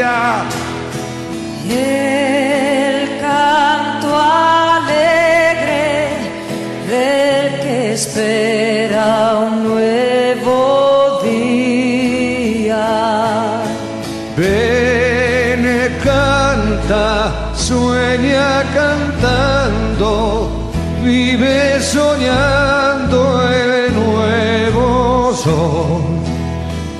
día. El canto alegre del que espera un nuevo día. Ven, canta, sueña cantando, vive soñando el nuevo sol.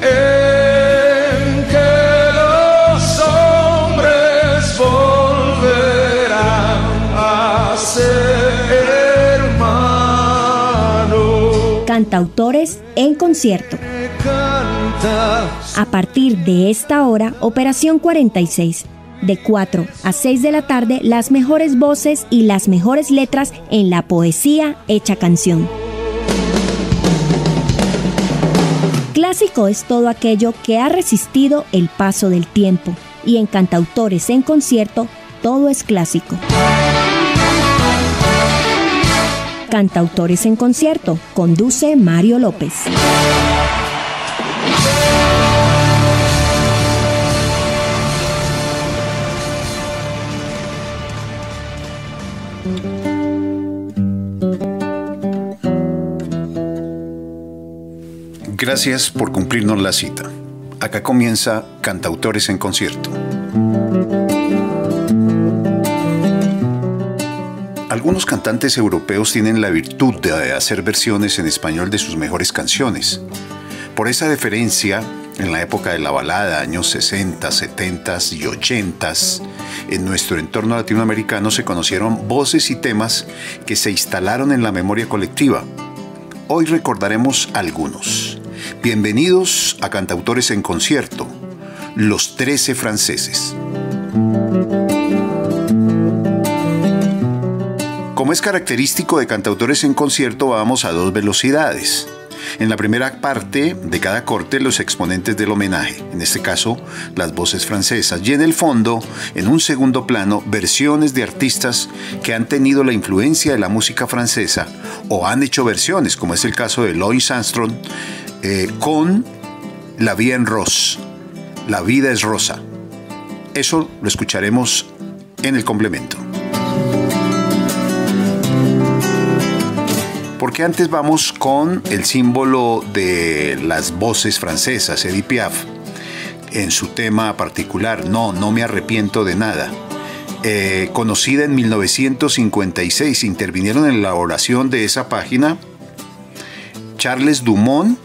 En que los hombres volverán a ser hermanos. Cantautores en concierto. A partir de esta hora, Operación 46. De 4 a 6 de la tarde, las mejores voces y las mejores letras en la poesía hecha canción. Clásico es todo aquello que ha resistido el paso del tiempo, y en Cantautores en concierto, todo es clásico. Cantautores en concierto, conduce Mario López. Gracias por cumplirnos la cita. Acá comienza Cantautores en concierto. Algunos cantantes europeos tienen la virtud de hacer versiones en español de sus mejores canciones. Por esa deferencia, en la época de la balada, años 60, 70 y 80, en nuestro entorno latinoamericano se conocieron voces y temas que se instalaron en la memoria colectiva. Hoy recordaremos algunos. Bienvenidos a Cantautores en concierto, Los 13 franceses. Como es característico de Cantautores en concierto, vamos a 2 velocidades. En la primera parte de cada corte, los exponentes del homenaje, en este caso, las voces francesas, y en el fondo, en un segundo plano, versiones de artistas que han tenido la influencia de la música francesa o han hecho versiones, como es el caso de Louis Armstrong, con La Vie en Rose, La vida es rosa. Eso lo escucharemos en el complemento. Porque antes vamos con el símbolo de las voces francesas, Edith Piaf, en su tema particular, No me arrepiento de nada. Conocida en 1956, intervinieron en la elaboración de esa página Charles Dumont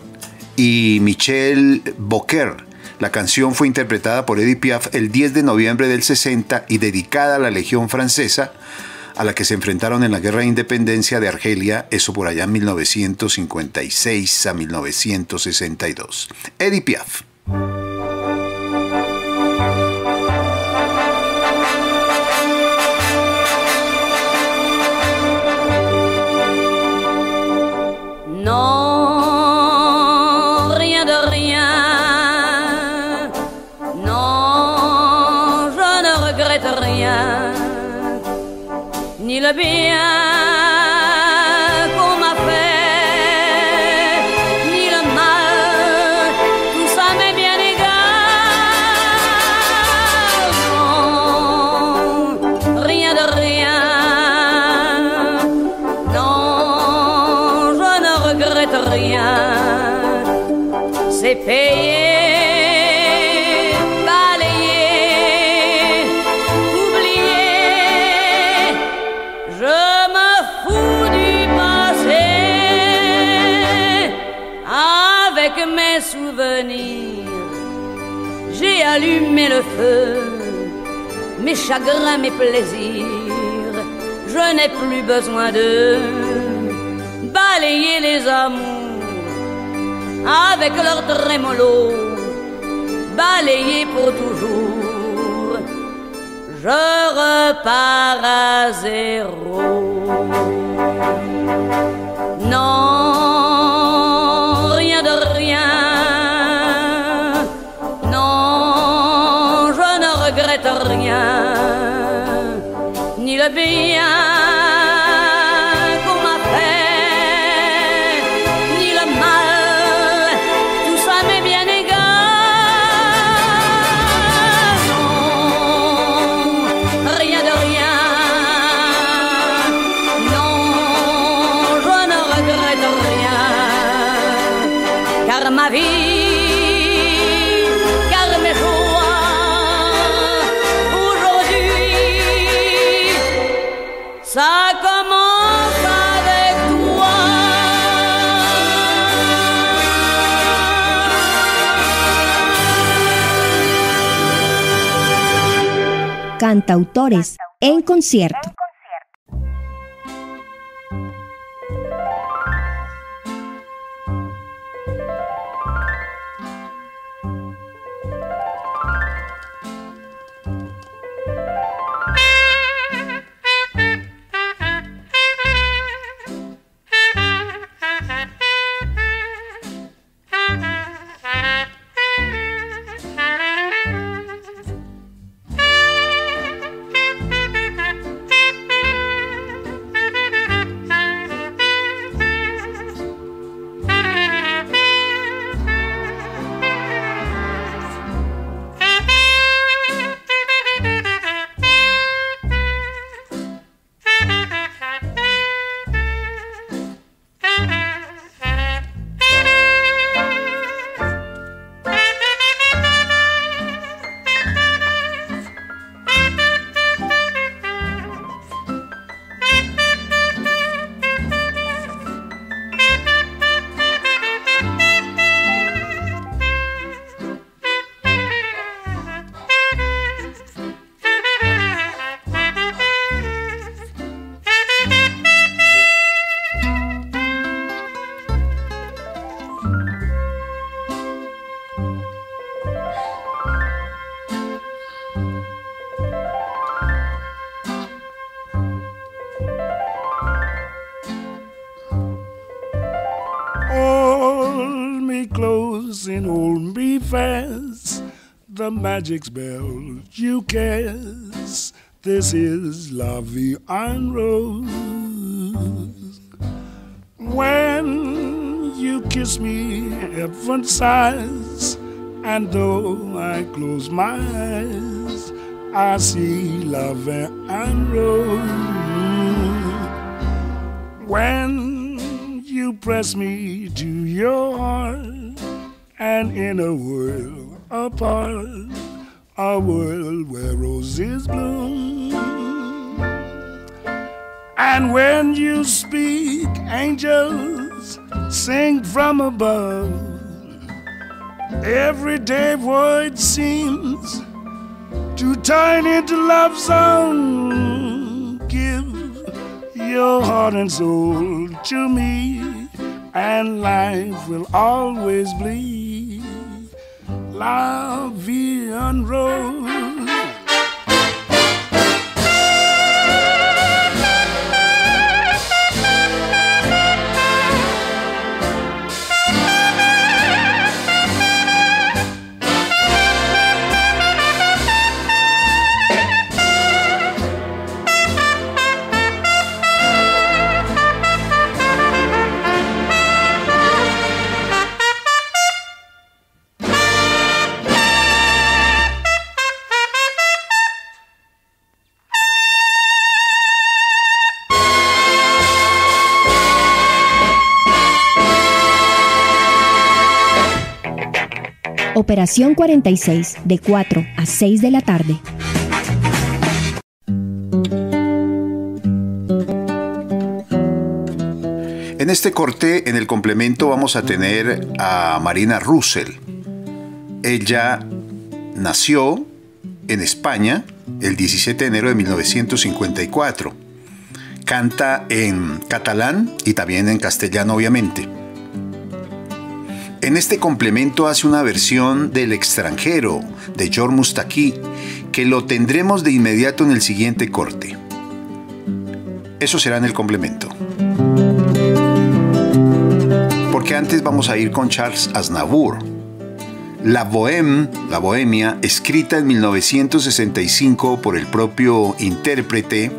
y Michel Bocquer. La canción fue interpretada por Edith Piaf el 10 de noviembre del 60 y dedicada a la Legión Francesa, a la que se enfrentaron en la Guerra de Independencia de Argelia, eso por allá en 1956 a 1962. Edith Piaf. Non, rien de rien. Non, je ne regrette rien. Ni le bien qu'on m'a fait, ni le mal, tout ça m'est bien égal. Non, rien de rien. Non, je ne regrette rien. C'est payé. Mes souvenirs, j'ai allumé le feu, mes chagrins, mes plaisirs, je n'ai plus besoin de balayer les amours avec leur trémolo, balayer pour toujours, je repars à zéro. Non, rien de rien. Non, je ne regrette rien. Ni le bien qu'on m'a fait, ni le mal, tout ça m'est bien égal. Non, Cantautores en concierto. Hold me close and hold me fast. The magic spell you cast. This is La Vie en Rose. When you kiss me, heaven sighs, and though I close my eyes, I see La Vie en Rose. When you press me to your heart, and in a world apart, a world where roses bloom. And when you speak, angels sing from above. Everyday void seems to turn into love song. Give your heart and soul to me, and life will always be La Vie en Rose. Operación 46, de 4 a 6 de la tarde. En este corte, en el complemento, vamos a tener a Marina Russell. Ella nació en España el 17 de enero de 1954. Canta en catalán y también en castellano, obviamente. En este complemento hace una versión del extranjero de George Moustaki, que lo tendremos de inmediato en el siguiente corte. Eso será en el complemento. Porque antes vamos a ir con Charles Aznavour. La Bohemia, escrita en 1965 por el propio intérprete,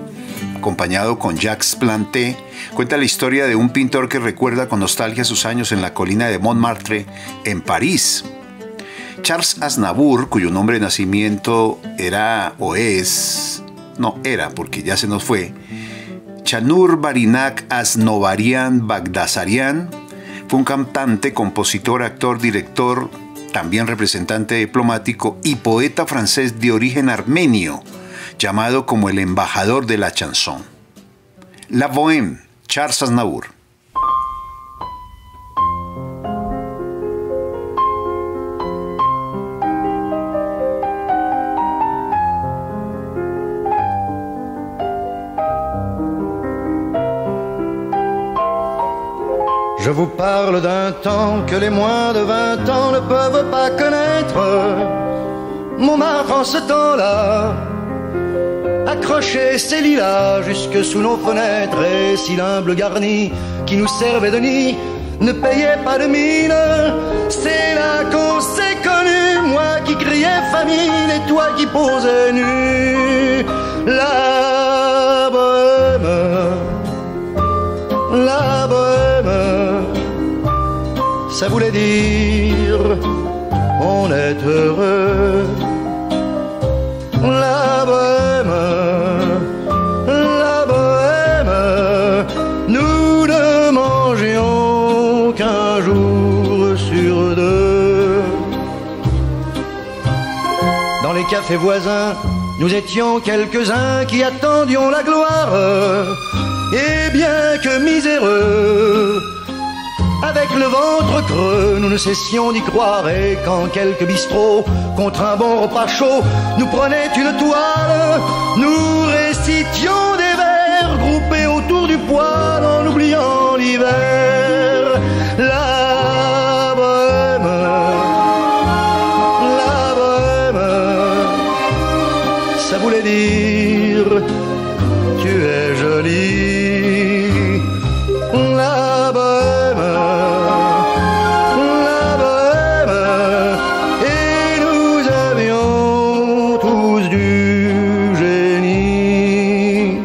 acompañado con Jacques Planté, cuenta la historia de un pintor que recuerda con nostalgia sus años en la colina de Montmartre, en París. Charles Aznavour, cuyo nombre de nacimiento era porque ya se nos fue, Chanur Barinak Aznovarian Bagdasarian, fue un cantante, compositor, actor, director, también representante diplomático y poeta francés de origen armenio, llamado como el embajador de la chanson. La Bohème, Charles Aznavour. Je vous parle d'un temps que les moins de 20 ans ne peuvent pas connaître. Montmartre en ce temps-là accrochait ses lilas jusque sous nos fenêtres, et si l'humble garni qui nous servait de nid ne payait pas de mine, c'est là qu'on s'est connus, moi qui criais famine et toi qui posais nu. La bohème, ça voulait dire on est heureux. La bohème, nous ne mangions qu'un jour sur deux. Dans les cafés voisins, nous étions quelques-uns qui attendions la gloire. Et bien que miséreux, avec le ventre creux, nous ne cessions d'y croire. Et quand quelques bistrots, contre un bon repas chaud, nous prenaient une toile, nous récitions des vers groupés autour du poêle en oubliant l'hiver. La bohème, ça voulait dire tu es jolie. La bohème, et nous avions tous du génie.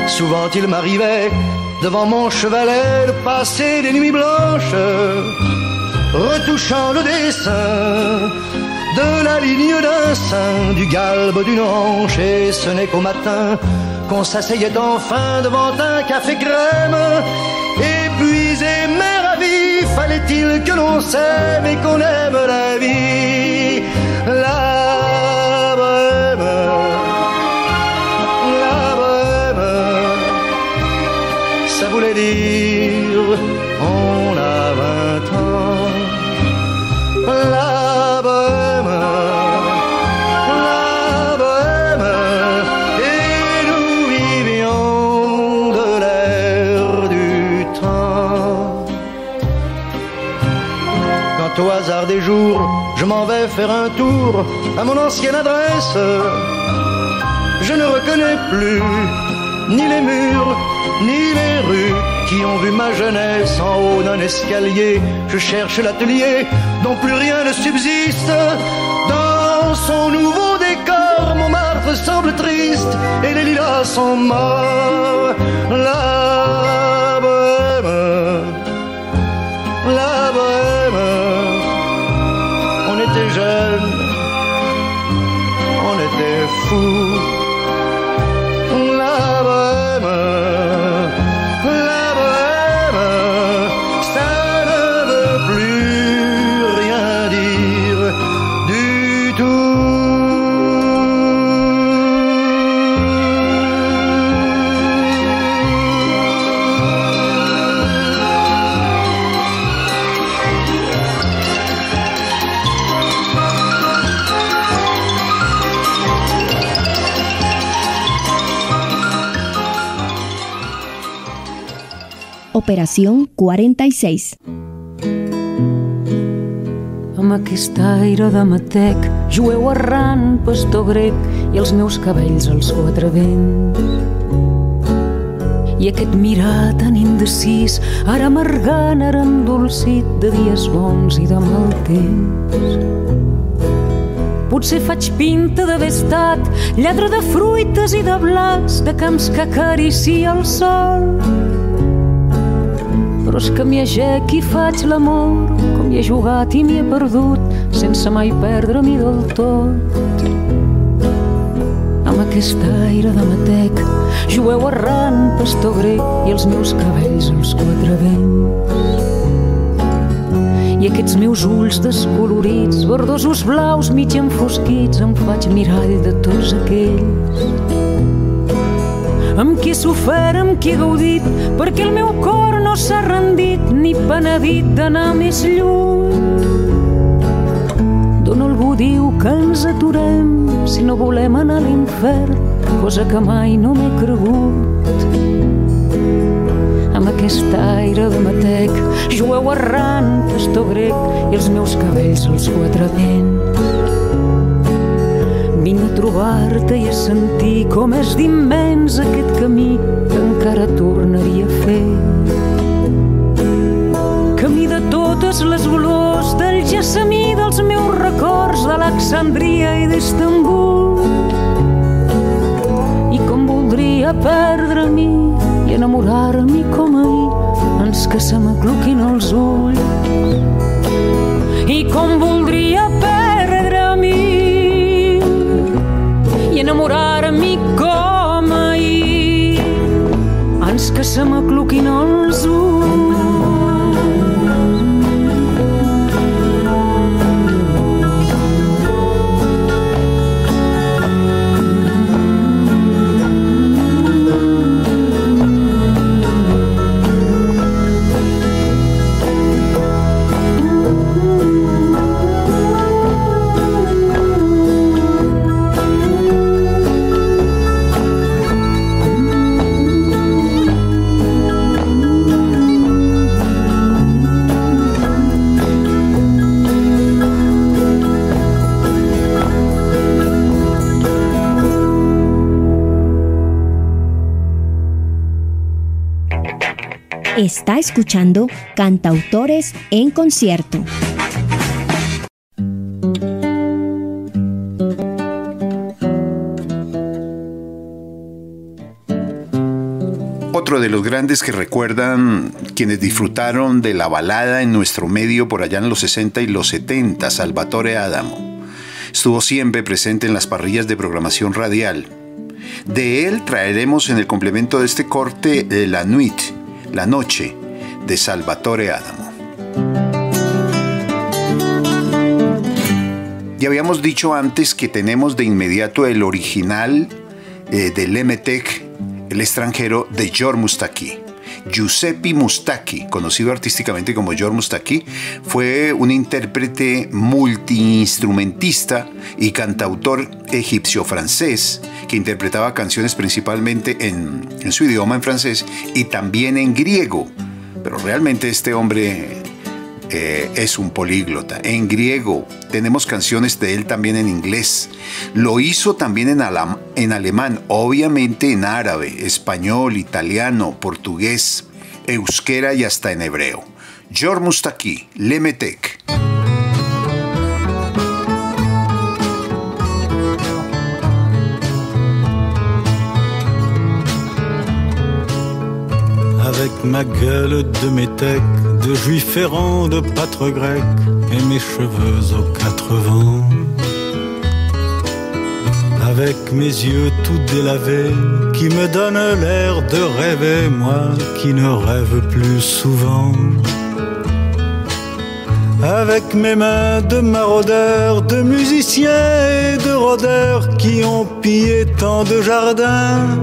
Souvent il m'arrivait devant mon chevalet de passer des nuits blanches, retouchant le dessin de la ligne d'un sein, du galbe d'une hanche, et ce n'est qu'au matin qu'on s'asseyait enfin devant un café crème. Épuisé mais ravi, fallait-il que l'on s'aime et qu'on aime la vie. La bohème, ça voulait dire on a 20 ans. La bohème, et nous vivions de l'air du temps. Quand au hasard des jours, je m'en vais faire un tour à mon ancienne adresse, je ne reconnais plus ni les murs, ni les rues qui ont vu ma jeunesse en haut d'un escalier. Je cherche l'atelier dont plus rien ne subsiste. Dans son nouveau décor, Montmartre semble triste et les lilas sont morts. La bohème, on était jeunes, on était fous. La bohème, ça ne veut plus rien dire du tout. Operación 46. Amb aquest aire de matec, jueu errant, pastor grec, i els meus cabells als quatre vents. I aquest mirar tan indecis, ara amargant, ara endolcit, de dies bons i de mal temps. Potser faig pinta d'haver estat lladre de fruites i de blats, de camps que acaricia el sol. Però és que m'hi agec i faig l'amor, com hi he jugat i m'hi he perdut, sense mai perdre-m'hi del tot. Amb aquest aire de matec, jueu errant, pastor grec, i els meus cabells als quatre vents. I aquests meus ulls descolorits, verdosos blaus mig enfosquits, em faig mirall de tots aquells amb qui he sofert, amb qui he gaudit, perquè el meu cor no s'ha rendit ni penedit d'anar més lluny. D'on algú diu que ens aturem si no volem anar a l'infern, cosa que mai no m'he cregut. amb aquest aire de matec, jueu errant, pastor grec, i els meus cabells als quatre vents. Vinc a trobar-te i a sentir com és d'immens aquest camí que encara tornaria a fer. Camí de totes les olors, del gessamí dels meus records, d'Alexandria i d'Istanbul. I com voldria perdre-m'hi i enamorar-m'hi com ahir, ens que se m'acluquin els ulls. I com voldria perdre-m'hi i enamorar-m'hi com ahir, ans que se m'acluquin els ulls. Está escuchando Cantautores en Concierto. Otro de los grandes que recuerdan quienes disfrutaron de la balada en nuestro medio por allá en los 60 y los 70, Salvatore Adamo. Estuvo siempre presente en las parrillas de programación radial. De él traeremos en el complemento de este corte La Nuit, La Noche, de Salvatore Adamo. Ya habíamos dicho antes que tenemos de inmediato el original de l'Emetec, el extranjero, de George Moustaki. Giuseppe Moustaki, conocido artísticamente como George Moustaki, fue un intérprete multiinstrumentista y cantautor egipcio-francés que interpretaba canciones principalmente en su idioma, en francés, y también en griego. Pero realmente este hombre es un políglota. En griego tenemos canciones de él también en inglés. Lo hizo también en alemán, obviamente en árabe, español, italiano, portugués, euskera y hasta en hebreo. George Moustaki, l'Emetec. Avec ma gueule de métèque, de juif errant, de pâtre grec, et mes cheveux aux quatre vents. Avec mes yeux tout délavés, qui me donnent l'air de rêver, moi qui ne rêve plus souvent. Avec mes mains de maraudeurs, de musiciens et de rôdeurs, qui ont pillé tant de jardins.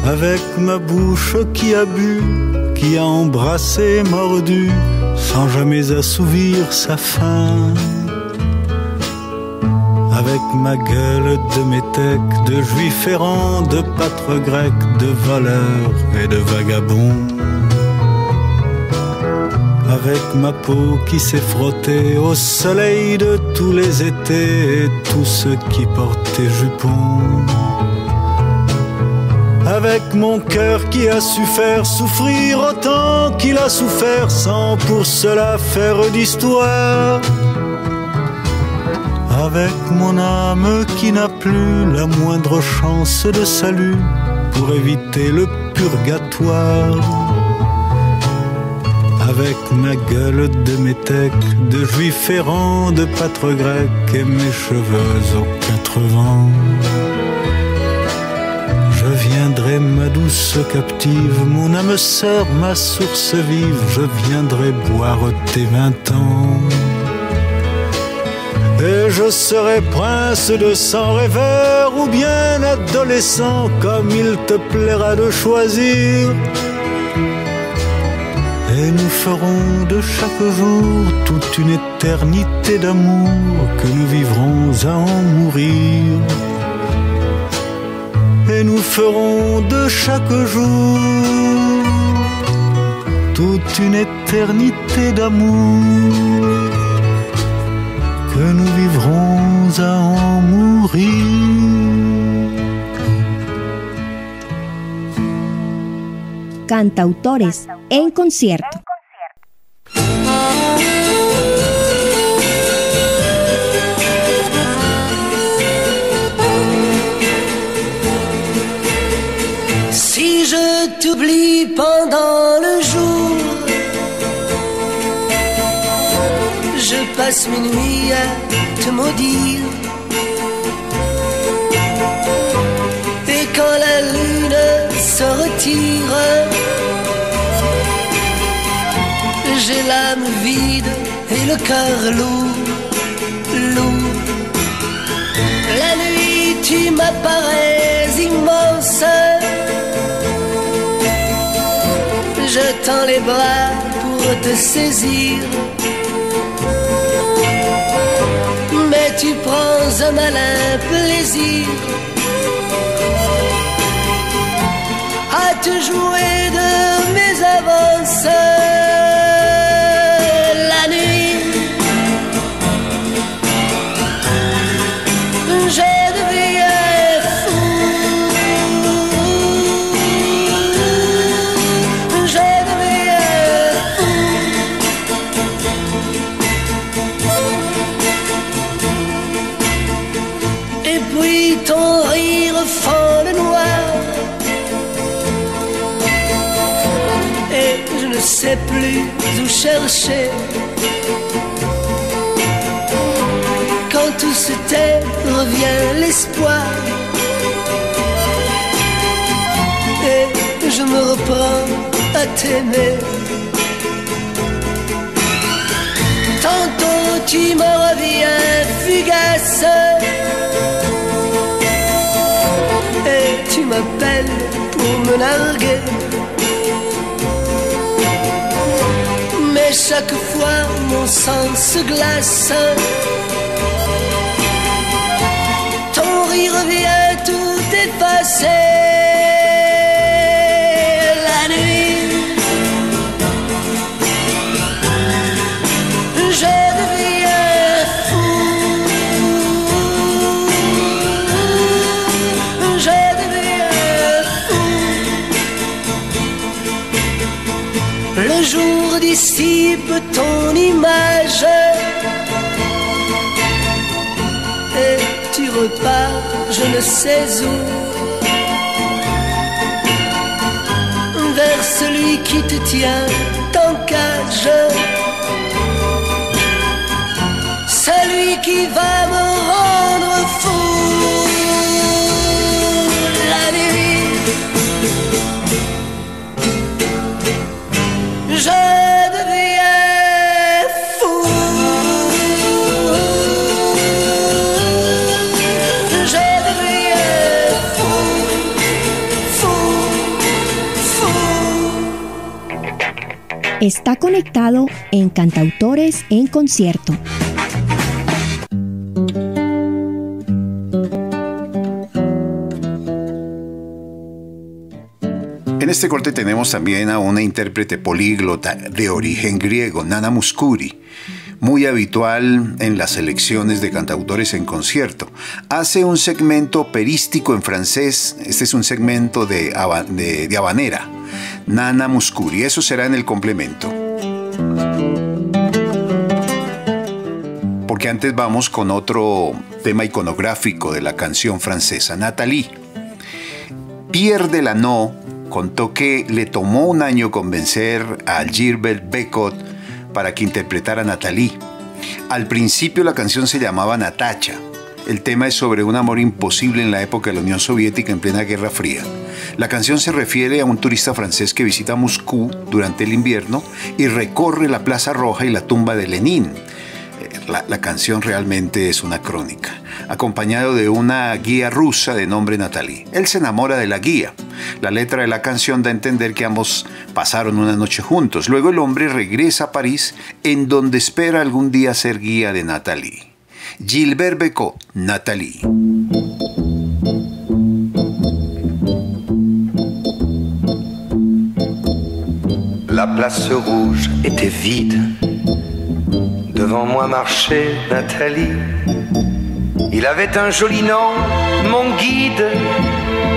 Avec ma bouche qui a bu, qui a embrassé, mordu, sans jamais assouvir sa faim. Avec ma gueule de métèque, de juif errant, de pâtre grec, de voleur et de vagabond. Avec ma peau qui s'est frottée au soleil de tous les étés et tous ceux qui portaient jupons. Avec mon cœur qui a su faire souffrir autant qu'il a souffert sans pour cela faire d'histoire. Avec mon âme qui n'a plus la moindre chance de salut pour éviter le purgatoire. Avec ma gueule de métèque, de juif errant, de pâtre grec et mes cheveux aux quatre vents. Je viendrai ma douce captive, mon âme sœur, ma source vive, je viendrai boire tes 20 ans. Et je serai prince de sang rêveur ou bien adolescent, comme il te plaira de choisir. Et nous ferons de chaque jour toute une éternité d'amour que nous vivrons à en mourir. Et et nous ferons de chaque jour toute une éternité d'amour que nous vivrons à en mourir. Cantautores en concierto. Si je t'oublie pendant le jour, je passe mes nuits à te maudire. Et quand la lune se retire, j'ai l'âme vide et le cœur lourd, lourd. La nuit tu m'apparais immense, je tends les bras pour te saisir, mais tu prends un malin plaisir à te jouer de mes avances. La nuit, je deviens fou, je deviens fou. Et puis ton rire fend le noir, et je ne sais plus où chercher. Quand tout se tait, revient l'espoir, et je me reprends à t'aimer. Tantôt tu me reviens fugace, et tu m'appelles pour me narguer. Mais chaque fois mon sang se glace, ton rire vient tout effacer. La nuit, je deviens fou, je deviens fou. Le jour dissipe ton image et tu repars je ne sais où, vers celui qui te tient en cage, celui qui va me rendre fou. La nuit, je deviens fou, je deviens fou, fou, fou. Está conectado en Cantautores en Concierto. En este corte tenemos también a una intérprete políglota de origen griego, Nana Mouskouri, muy habitual en las selecciones de cantautores en concierto. Hace un segmento operístico en francés, este es un segmento de habanera. Nana Mouskouri, eso será en el complemento. Porque antes vamos con otro tema iconográfico de la canción francesa, Nathalie. Pierre Delano contó que le tomó un año convencer a Gilbert Bécaud para que interpretara Nathalie. Al principio la canción se llamaba Natacha. El tema es sobre un amor imposible en la época de la Unión Soviética en plena Guerra Fría. La canción se refiere a un turista francés que visita Moscú durante el invierno y recorre la Plaza Roja y la tumba de Lenin. La canción realmente es una crónica, acompañado de una guía rusa de nombre Nathalie. Él se enamora de la guía. La letra de la canción da a entender que ambos pasaron una noche juntos. Luego el hombre regresa a París, en donde espera algún día ser guía de Nathalie. Gilbert Bécaud, Nathalie. La place rouge était vide. Devant moi marchait Nathalie. Il avait un joli nom, mon guide,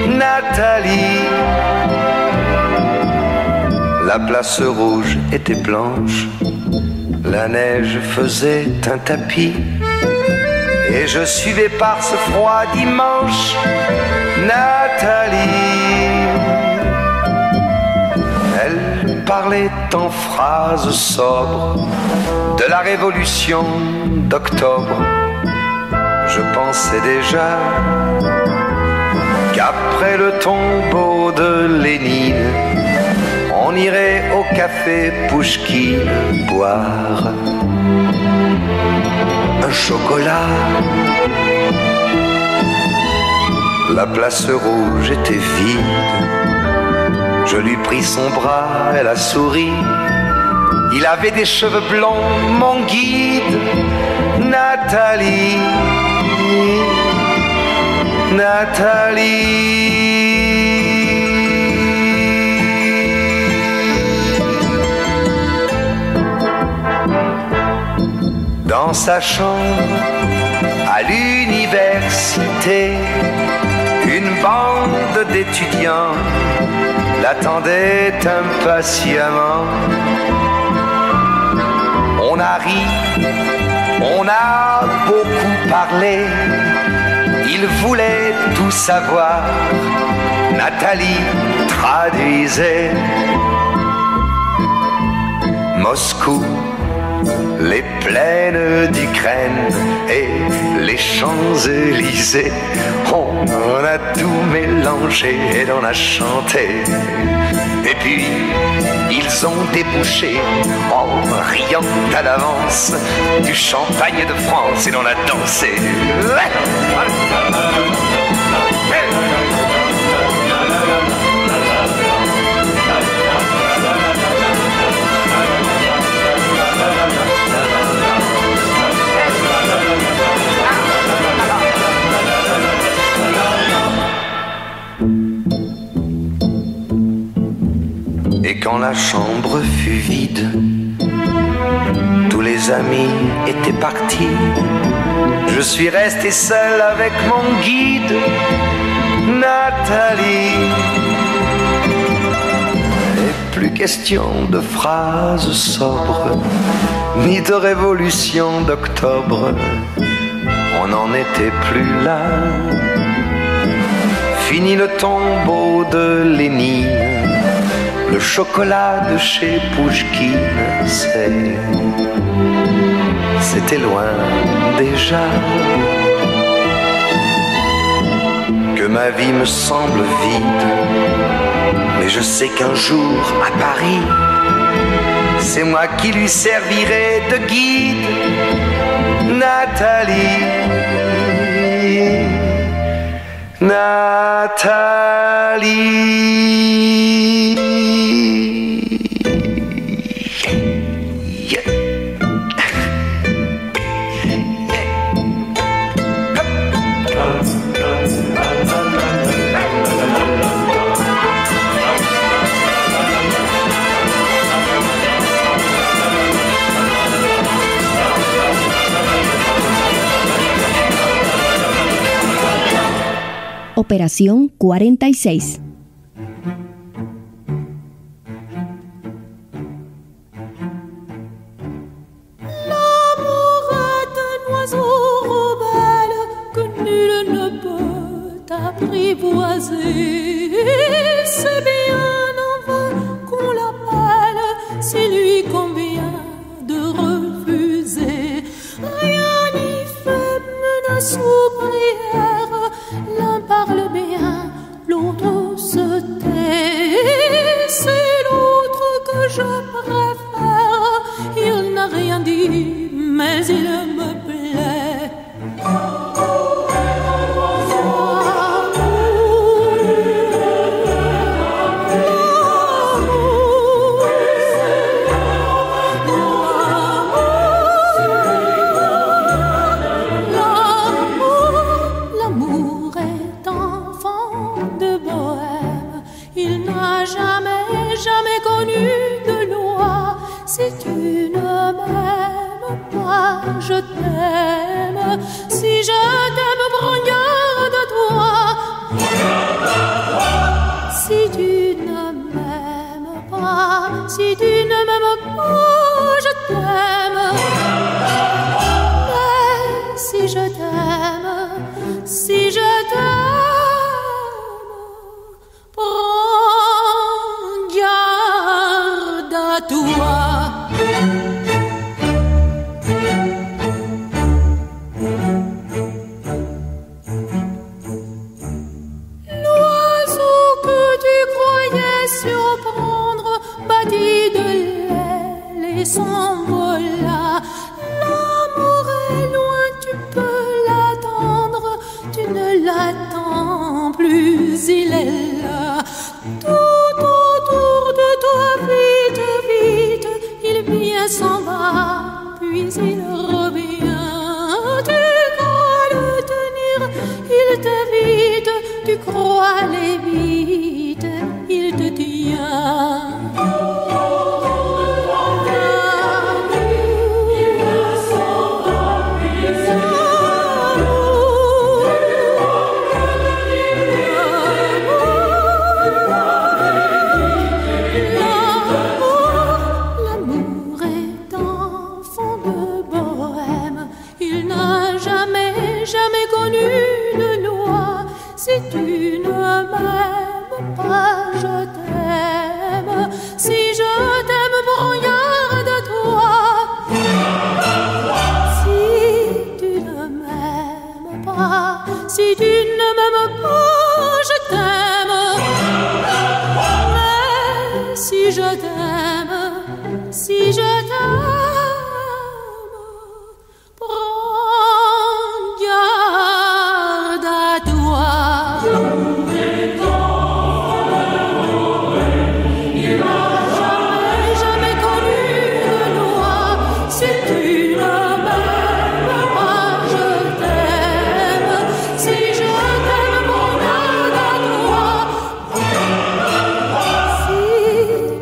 Nathalie. La place rouge était blanche. La neige faisait un tapis. Et je suivais par ce froid dimanche Nathalie. Elle parlait en phrases sobres de la révolution d'octobre. Je pensais déjà qu'après le tombeau de Lénine, on irait au café Pouchkine boire un chocolat. La place rouge était vide. Je lui pris son bras, elle a souri. Il avait des cheveux blonds, mon guide, Nathalie. Nathalie. Dans sa chambre, à l'université, une bande d'étudiants l'attendait impatiemment. On a ri, on a beaucoup parlé, il voulait tout savoir. Nathalie traduisait. Moscou, les plaines d'Ukraine et les Champs-Élysées, on a tout mélangé et on a chanté. Et puis ils ont débouché en riant à l'avance du champagne de France et on a dansé. Et quand la chambre fut vide, tous les amis étaient partis. Je suis resté seul avec mon guide, Nathalie. Et plus question de phrases sobres, ni de révolution d'octobre. On n'en était plus là. Fini le tombeau de Lénine. Le chocolat de chez Pouchkine, c'était loin déjà. Que ma vie me semble vide, mais je sais qu'un jour à Paris, c'est moi qui lui servirai de guide, Nathalie. Nathalie. Operación 46. L'amour est un oiseau rebelle que nul ne peut apprivoiser. C'est bien en vain qu'on l'appelle, s'il lui convient de refuser. Rien n'y fait, menace ou prière, l'un parle bien, l'autre se tait. C'est l'autre que je préfère. Il n'a rien dit, mais il me plaît. Jamais connu de l'eau. si je t'aime, prends garde à toi. Si tu ne m'aimes pas, si tu ne m'aimes pas, je t'aime. Mais si je t'aime, si je t'aime, prends garde à toi. L'oiseau que tu croyais surprendre battit de l'aile et s'envola. L'amour est loin, tu peux l'attendre, tu ne l'attends plus, il est là. Tout autour de toi, vite, vite, il vient, s'en va, puis il revient. Tu crois le tenir, il t'évite, tu crois aller vite, il te tient. L'amour est enfant de bohème, il n'a jamais connu de loi. Si tu ne m'aimes pas, je t'aime. Si je t'aime, prends garde à toi. Si tu ne m'aimes pas, si tu ne m'aimes pas, je t'aime. Mais si je t'aime, si je t'aime, prends garde à toi. Il n'a jamais connu de loi. Si tu ne m'aimes pas, je t'aime. Si je t'aime, prends garde à toi. Si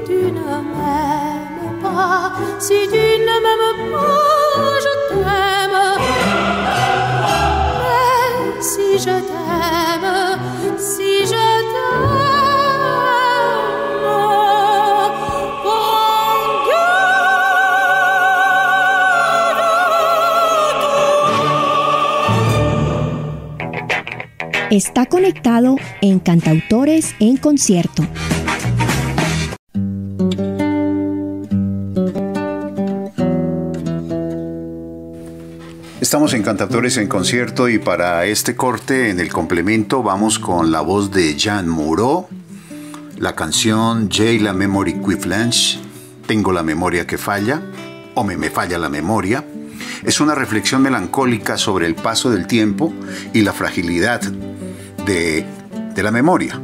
tu ne m'aimes pas, si tu ne m'aimes pas, je t'aime. Mais si je t'aime, si je t'aime, prends garde à toi. Está conectado en Cantautores en Concierto. Estamos en Cantautores en Concierto y para este corte en el complemento vamos con la voz de Jean Moreau, la canción J'ai la memory qui flanche, Tengo la memoria que falla o me falla la memoria. Es una reflexión melancólica sobre el paso del tiempo y la fragilidad de la memoria.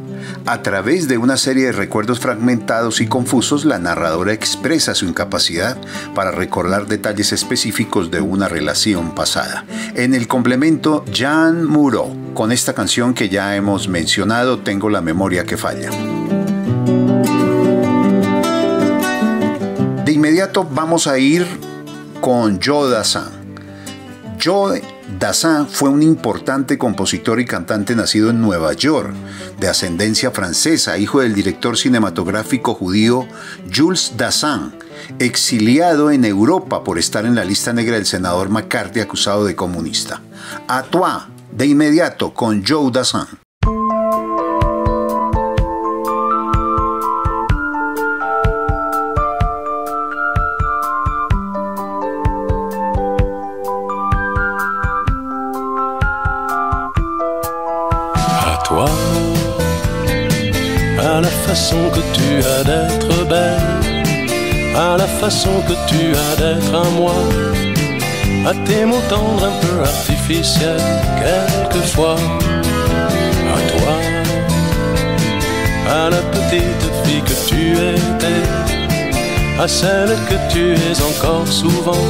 A través de una serie de recuerdos fragmentados y confusos, la narradora expresa su incapacidad para recordar detalles específicos de una relación pasada. En el complemento, Jean Moreau, con esta canción que ya hemos mencionado, Tengo la memoria que falla. De inmediato vamos a ir con Joe Dassin. Joe Dassin fue un importante compositor y cantante nacido en Nueva York, de ascendencia francesa, hijo del director cinematográfico judío Jules Dassin, exiliado en Europa por estar en la lista negra del senador McCarthy acusado de comunista. A toi, de inmediato con Joe Dassin. À la façon que tu as d'être belle, à la façon que tu as d'être à moi, à tes mots tendres un peu artificiels quelquefois, à toi, à la petite fille que tu étais, à celle que tu es encore souvent,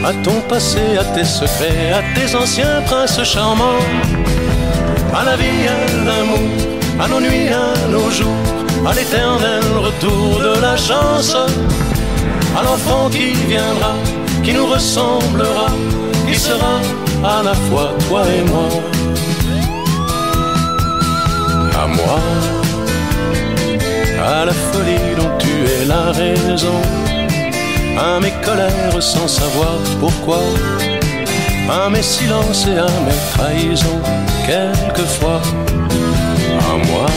à ton passé, à tes secrets, à tes anciens princes charmants, à la vie, à l'amour, à nos nuits, à nos jours, à l'éternel retour de la chance, à l'enfant qui viendra, qui nous ressemblera, qui sera à la fois toi et moi. À moi, à la folie dont tu es la raison, à mes colères sans savoir pourquoi, à mes silences et à mes trahisons, quelquefois. À moi,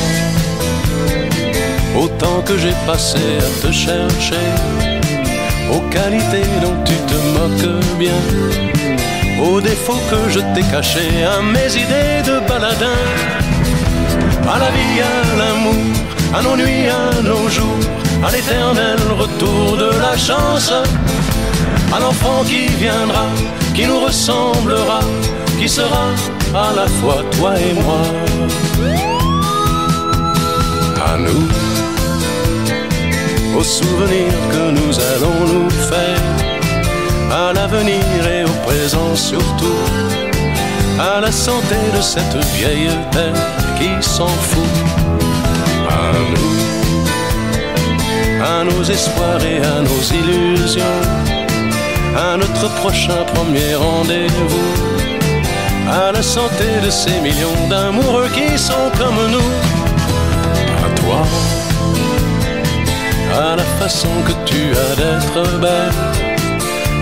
au temps que j'ai passé à te chercher, aux qualités dont tu te moques bien, aux défauts que je t'ai cachés, à mes idées de baladin, à la vie, à l'amour, à nos nuits, à nos jours, à l'éternel retour de la chance, à l'enfant qui viendra, qui nous ressemblera, qui sera à la fois toi et moi. À nous, aux souvenirs que nous allons nous faire, à l'avenir et au présent surtout, à la santé de cette vieille terre qui s'en fout. À nous, à nos espoirs et à nos illusions, à notre prochain premier rendez-vous, à la santé de ces millions d'amoureux qui sont comme nous. À toi, à la façon que tu as d'être belle,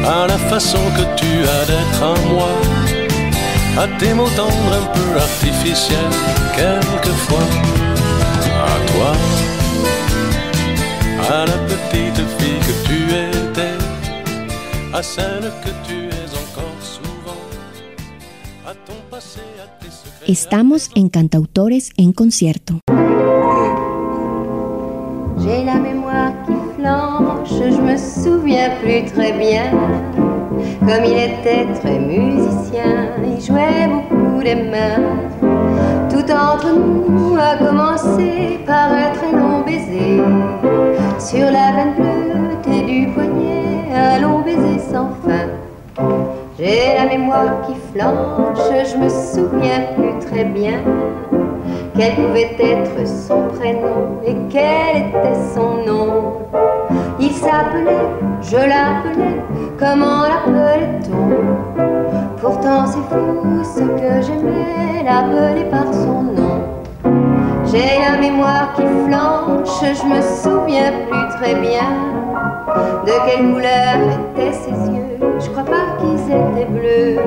à la façon que tu as d'être à moi, à tes mots tendres un peu artificiels quelquefois. À toi, à la petite fille que tu étais, à celle que tu es encore souvent, à ton passé, à tes secrets. Estamos en Cantautores en Concierto. J'ai la mémoire qui flanche, je me souviens plus très bien. Comme il était très musicien, il jouait beaucoup des mains. Tout entre nous a commencé par un très long baiser. Sur la veine bleutée du poignet, un long baiser sans fin. J'ai la mémoire qui flanche, je me souviens plus très bien. Quel pouvait être son prénom et quel était son nom. Il s'appelait, je l'appelais, comment l'appelait-on? Pourtant c'est fou ce que j'aimais, l'appeler par son nom. J'ai la mémoire qui flanche, je me souviens plus très bien. De quelle couleur étaient ses yeux, je crois pas qu'ils étaient bleus.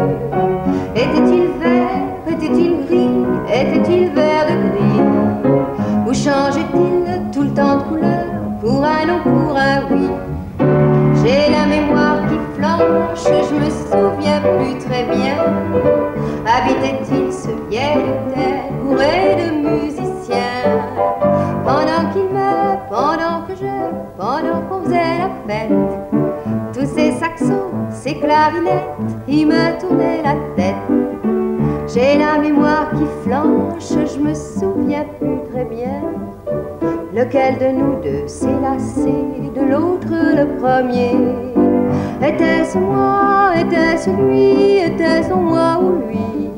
Était-il vert, était-il gris, était-il vert de gris? Ou changeait-il tout le temps de couleur, pour un non, pour un oui? J'ai la mémoire qui flanche, je me souviens plus très bien. Habitait-il ce vieil hôtel bourré de musiciens? Pendant qu'il me, pendant que je, pendant qu'on faisait la fête, tous ces saxos, ces clarinettes, ils me tournaient la tête. J'ai la mémoire qui flanche, je me souviens plus très bien. Lequel de nous deux s'est lassé de l'autre le premier? Était-ce moi, était-ce lui, était-ce moi ou lui?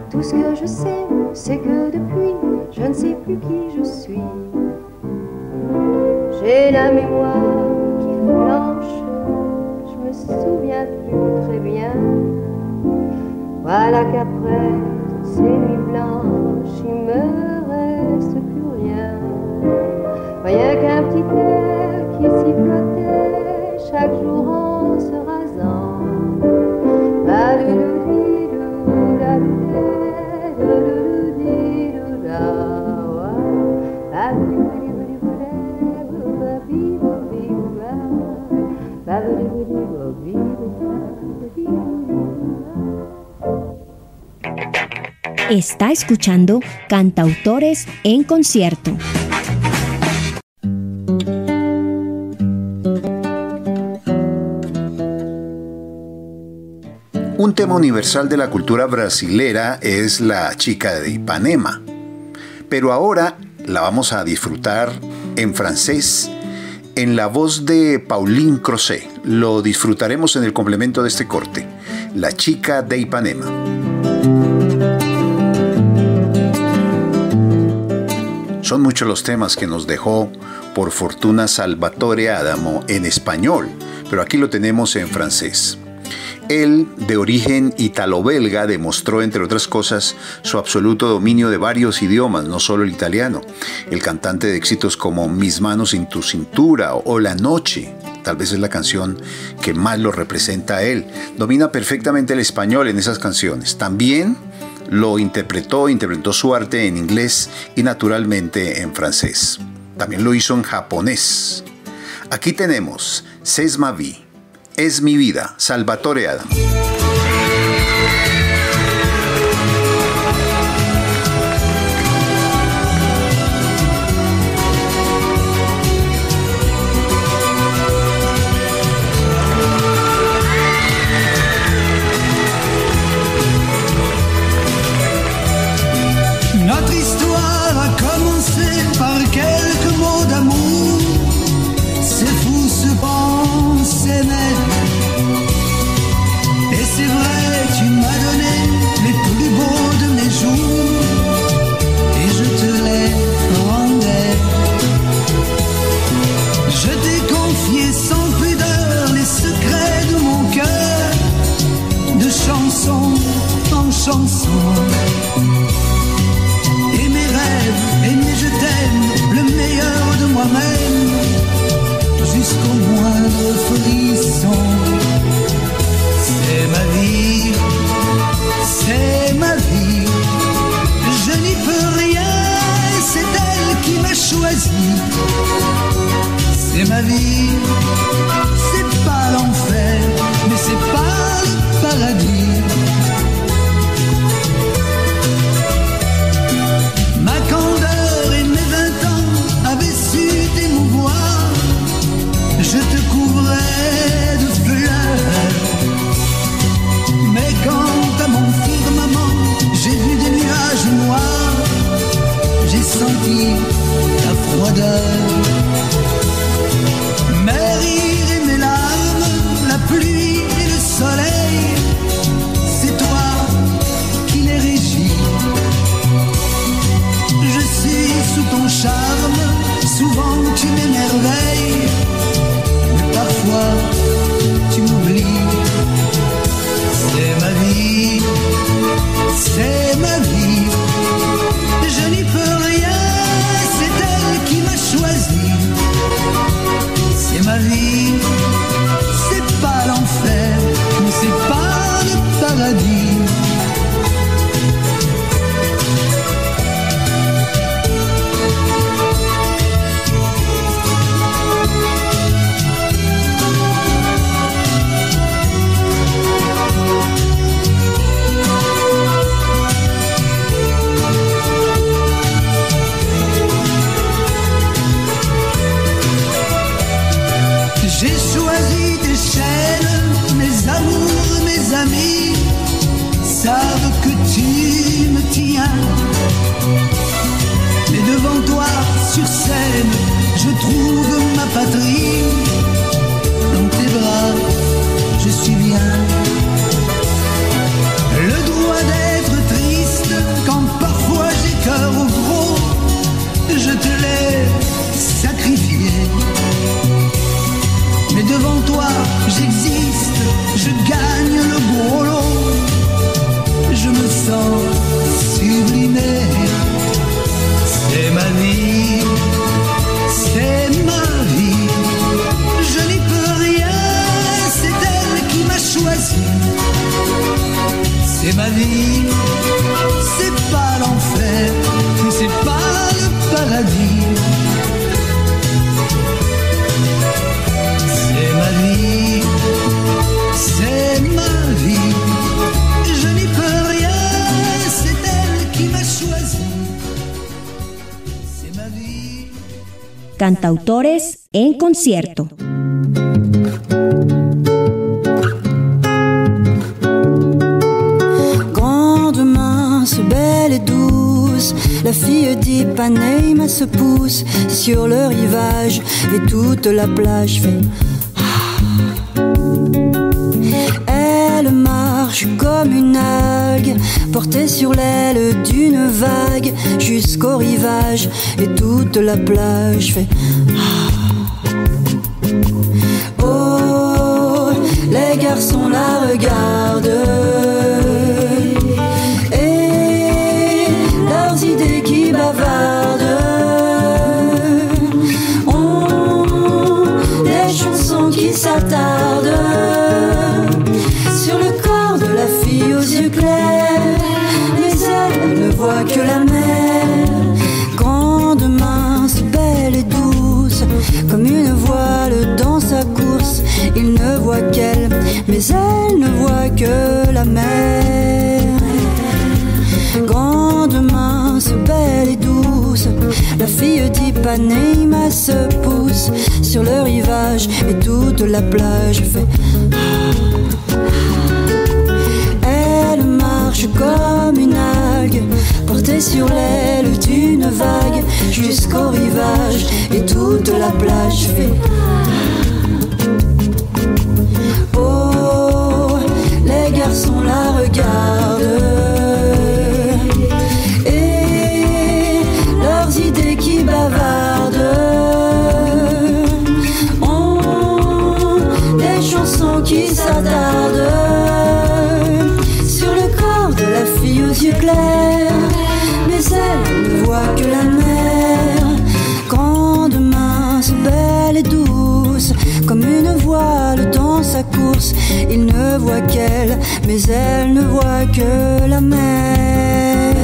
Tout ce que je sais, c'est que depuis, je ne sais plus qui je suis. J'ai la mémoire qui flanche, je me souviens plus très bien. Voilà qu'après ces nuits blanches, il me reste plus rien. Rien qu'un petit air qui sifflotait chaque jour en se rasant. Está escuchando Cantautores en Concierto. Un tema universal de la cultura brasilera es La chica de Ipanema, pero ahora la vamos a disfrutar en francés, en la voz de Pauline Crozet. Lo disfrutaremos en el complemento de este corte, La chica de Ipanema. Son muchos los temas que nos dejó por fortuna Salvatore Adamo en español, pero aquí lo tenemos en francés. Él, de origen ítalo-belga, demostró, entre otras cosas, su absoluto dominio de varios idiomas, no solo el italiano. El cantante de éxitos como Mis manos en tu cintura o La noche, tal vez es la canción que más lo representa a él. Domina perfectamente el español en esas canciones. También lo interpretó su arte en inglés y naturalmente en francés. También lo hizo en japonés. Aquí tenemos C'est ma vie, es mi vida, Salvatore Adamo. Notre histoire a commencé par quelques mots d'amour. C'est fou ce qu'on s'aimait. Et c'est vrai, tu m'as donné les plus beaux de mes jours. Et je te les rendais. Je t'ai confié sans pudeur les secrets de mon cœur. De chanson en chanson. Et mes rêves, et mes je t'aime, le meilleur de moi-même, jusqu'au moindre frisson. C'est ma vie, c'est ma vie, je n'y peux rien, c'est elle qui m'a choisi. C'est ma vie, c'est pas l'enfer, mais c'est pas le paradis. Ma candeur et mes 20 ans avaient su t'émouvoir. Je te couvrais de fleurs. Mais quant à mon firmament, j'ai vu des nuages noirs. J'ai senti ta froideur. Mes rires et mes larmes, la pluie et le soleil, c'est toi qui les régis. Je suis sous ton charme, souvent tu m'émerveilles, mais parfois tu m'oublies. C'est ma vie, c'est ma vie, je n'y peux rien, c'est elle qui m'a choisi. C'est ma vie, c'est pas l'enfer, mais c'est pas le paradis. J'ai choisi tes chaînes, mes amours, mes amis savent que tu me tiens. Mais devant toi, sur scène, je trouve ma patrie. Dans tes bras, je suis bien. Le droit d'être triste quand parfois j'ai cœur au gros, je te l'ai sacrifié. Mais devant toi, j'existe, je gagne le gros lot. Je me sens sublimé. C'est ma vie, c'est ma vie. Je n'y peux rien, c'est elle qui m'a choisi. C'est ma vie, c'est pas l'enfer, mais c'est pas le paradis. C'est ma vie, c'est ma vie, je n'y peux rien, c'est elle qui m'a choisi. C'est ma vie. Cantautores en concierto. Grande mince, belle et douce, la fille d'Ipanema se pousse sur le rivage et toute la plage fait. Elle marche comme une algue, portée sur l'aile d'une vague jusqu'au rivage et toute la plage fait. Oh, les les garçons la regardent et leurs idées qui bavardent ont des chansons qui s'attardent sur le corps de la fille aux yeux clairs, mais elle ne voit que la mer, grande, mince, belle et douce, comme une voile dans sa course. Il ne voit qu'elle, mais elle ne voit que la mer. Grande, mince, belle et douce, la fille d'Ipanema se pousse sur le rivage et toute la plage fait. Elle marche comme une algue, portée sur l'aile d'une vague jusqu'au rivage et toute la plage fait. Oh, les garçons la regardent et leurs idées qui bavardent ont des chansons qui s'attardent sur le corps de la fille aux yeux clairs, mais elle ne voit que la mer, grande, mince, belle et douce, comme une voile dans sa course. Il ne voit qu'elle, mais elle ne voit que la mer.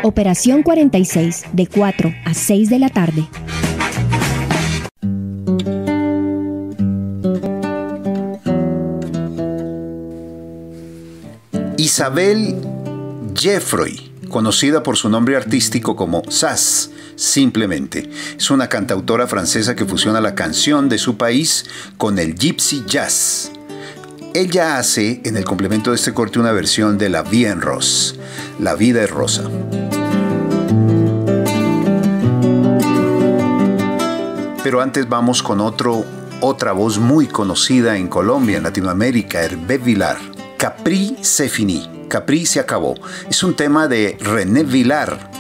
Operación 46, de 4 a 6 de la tarde. Isabelle Geoffroy, conocida por su nombre artístico como Sass, simplemente, es una cantautora francesa que fusiona la canción de su país con el gypsy jazz. Ella hace, en el complemento de este corte, una versión de La Vie en Rose, La vida es rosa. Pero antes vamos con otra voz muy conocida en Colombia, en Latinoamérica, Hervé Vilar. Capri c'est fini, Capri se acabó. Es un tema de René Vilar.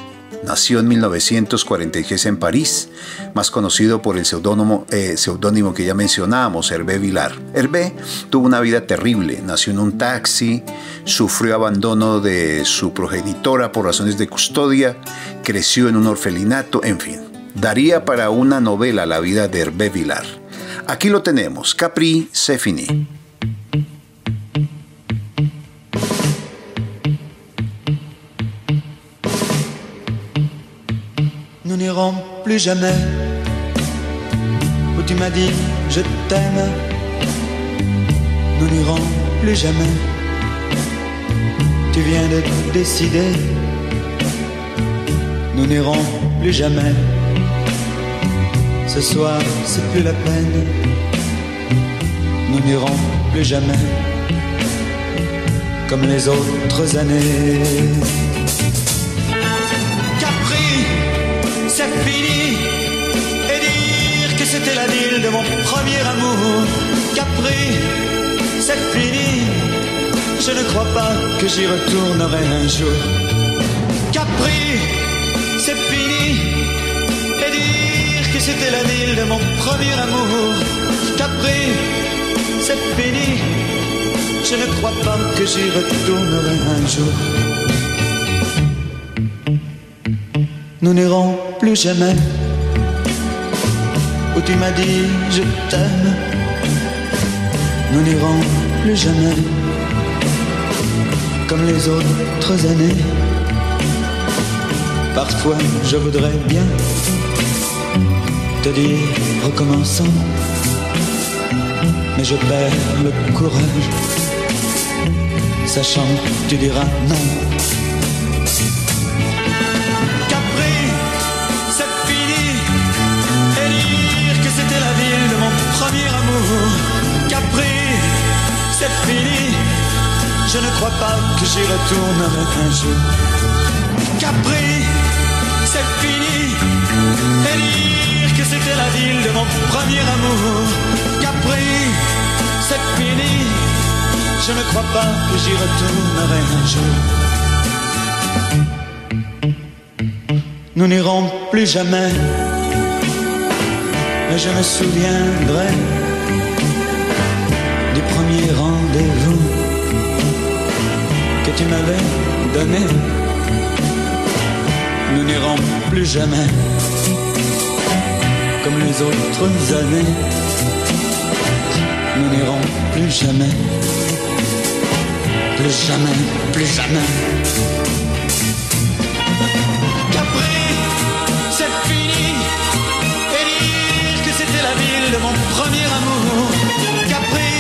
Nació en 1943 en París, más conocido por el seudónimo que ya mencionábamos, Hervé Vilar. Hervé tuvo una vida terrible, nació en un taxi, sufrió abandono de su progenitora por razones de custodia, creció en un orfelinato, en fin. Daría para una novela la vida de Hervé Vilar. Aquí lo tenemos, Capri c'est fini. Nous n'irons plus jamais où tu m'as dit je t'aime. Nous n'irons plus jamais. Tu viens de décider. Nous n'irons plus jamais. Ce soir c'est plus la peine. Nous n'irons plus jamais comme les autres années. C'est fini, et dire que c'était la ville de mon premier amour. Capri, c'est fini, je ne crois pas que j'y retournerai un jour. Capri, c'est fini, et dire que c'était la ville de mon premier amour. Capri, c'est fini, je ne crois pas que j'y retournerai un jour. Nous n'irons plus jamais où tu m'as dit je t'aime. Nous n'irons plus jamais comme les autres années. Parfois je voudrais bien te dire recommençons, mais je perds le courage, sachant que tu diras non. Premier amour, Capri, c'est fini. Je ne crois pas que j'y retournerai un jour. Capri, c'est fini. Et dire que que c'était la ville de mon premier amour. Capri, c'est fini. Je ne crois pas que j'y retournerai un jour. Nous n'irons plus jamais, mais je me souviendrai du premier rendez-vous que tu m'avais donné. Nous n'irons plus jamais comme les autres années. Nous n'irons plus jamais, plus jamais, plus jamais. Capri, c'est fini. Et dire que c'était la ville de mon premier amour. Capri,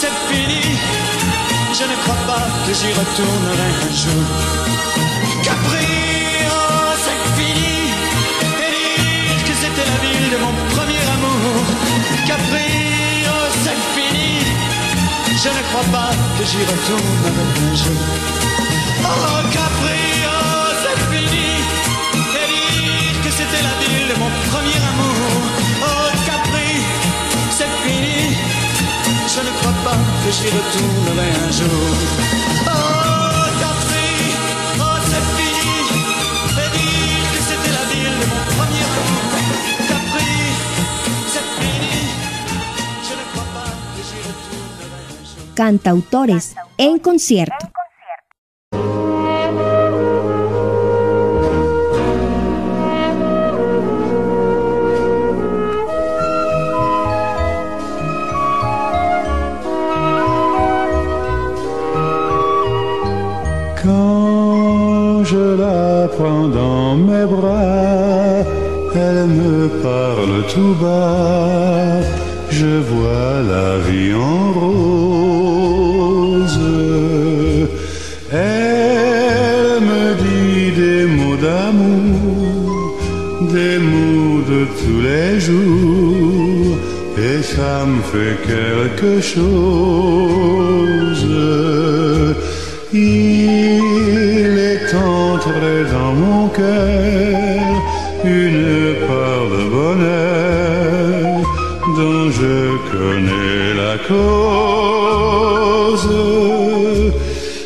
c'est fini. Je ne crois pas que j'y retournerai un jour. Capri, oh, c'est fini. Et dire que c'était la ville de mon premier amour. Capri, oh, c'est fini. Je ne crois pas que j'y retournerai un jour. Oh, Capri, oh, c'est fini. Et dire que c'était la ville de mon premier amour. Oh, Capri, c'est fini. Je ne crois pas que j'y retournerai un jour. Oh, Capri, oh, c'est fini. Et dire que c'était la ville de mon premier amour. Capri, c'est fini. Je ne crois pas que j'y retournerai un jour. Cantautores en concierto. Quand je la prends dans mes bras, elle me parle tout bas, je vois la vie en rose. Elle me dit des mots d'amour, des mots de tous les jours, et ça me fait quelque chose. Il est entré dans mon cœur une part de bonheur dont je connais la cause.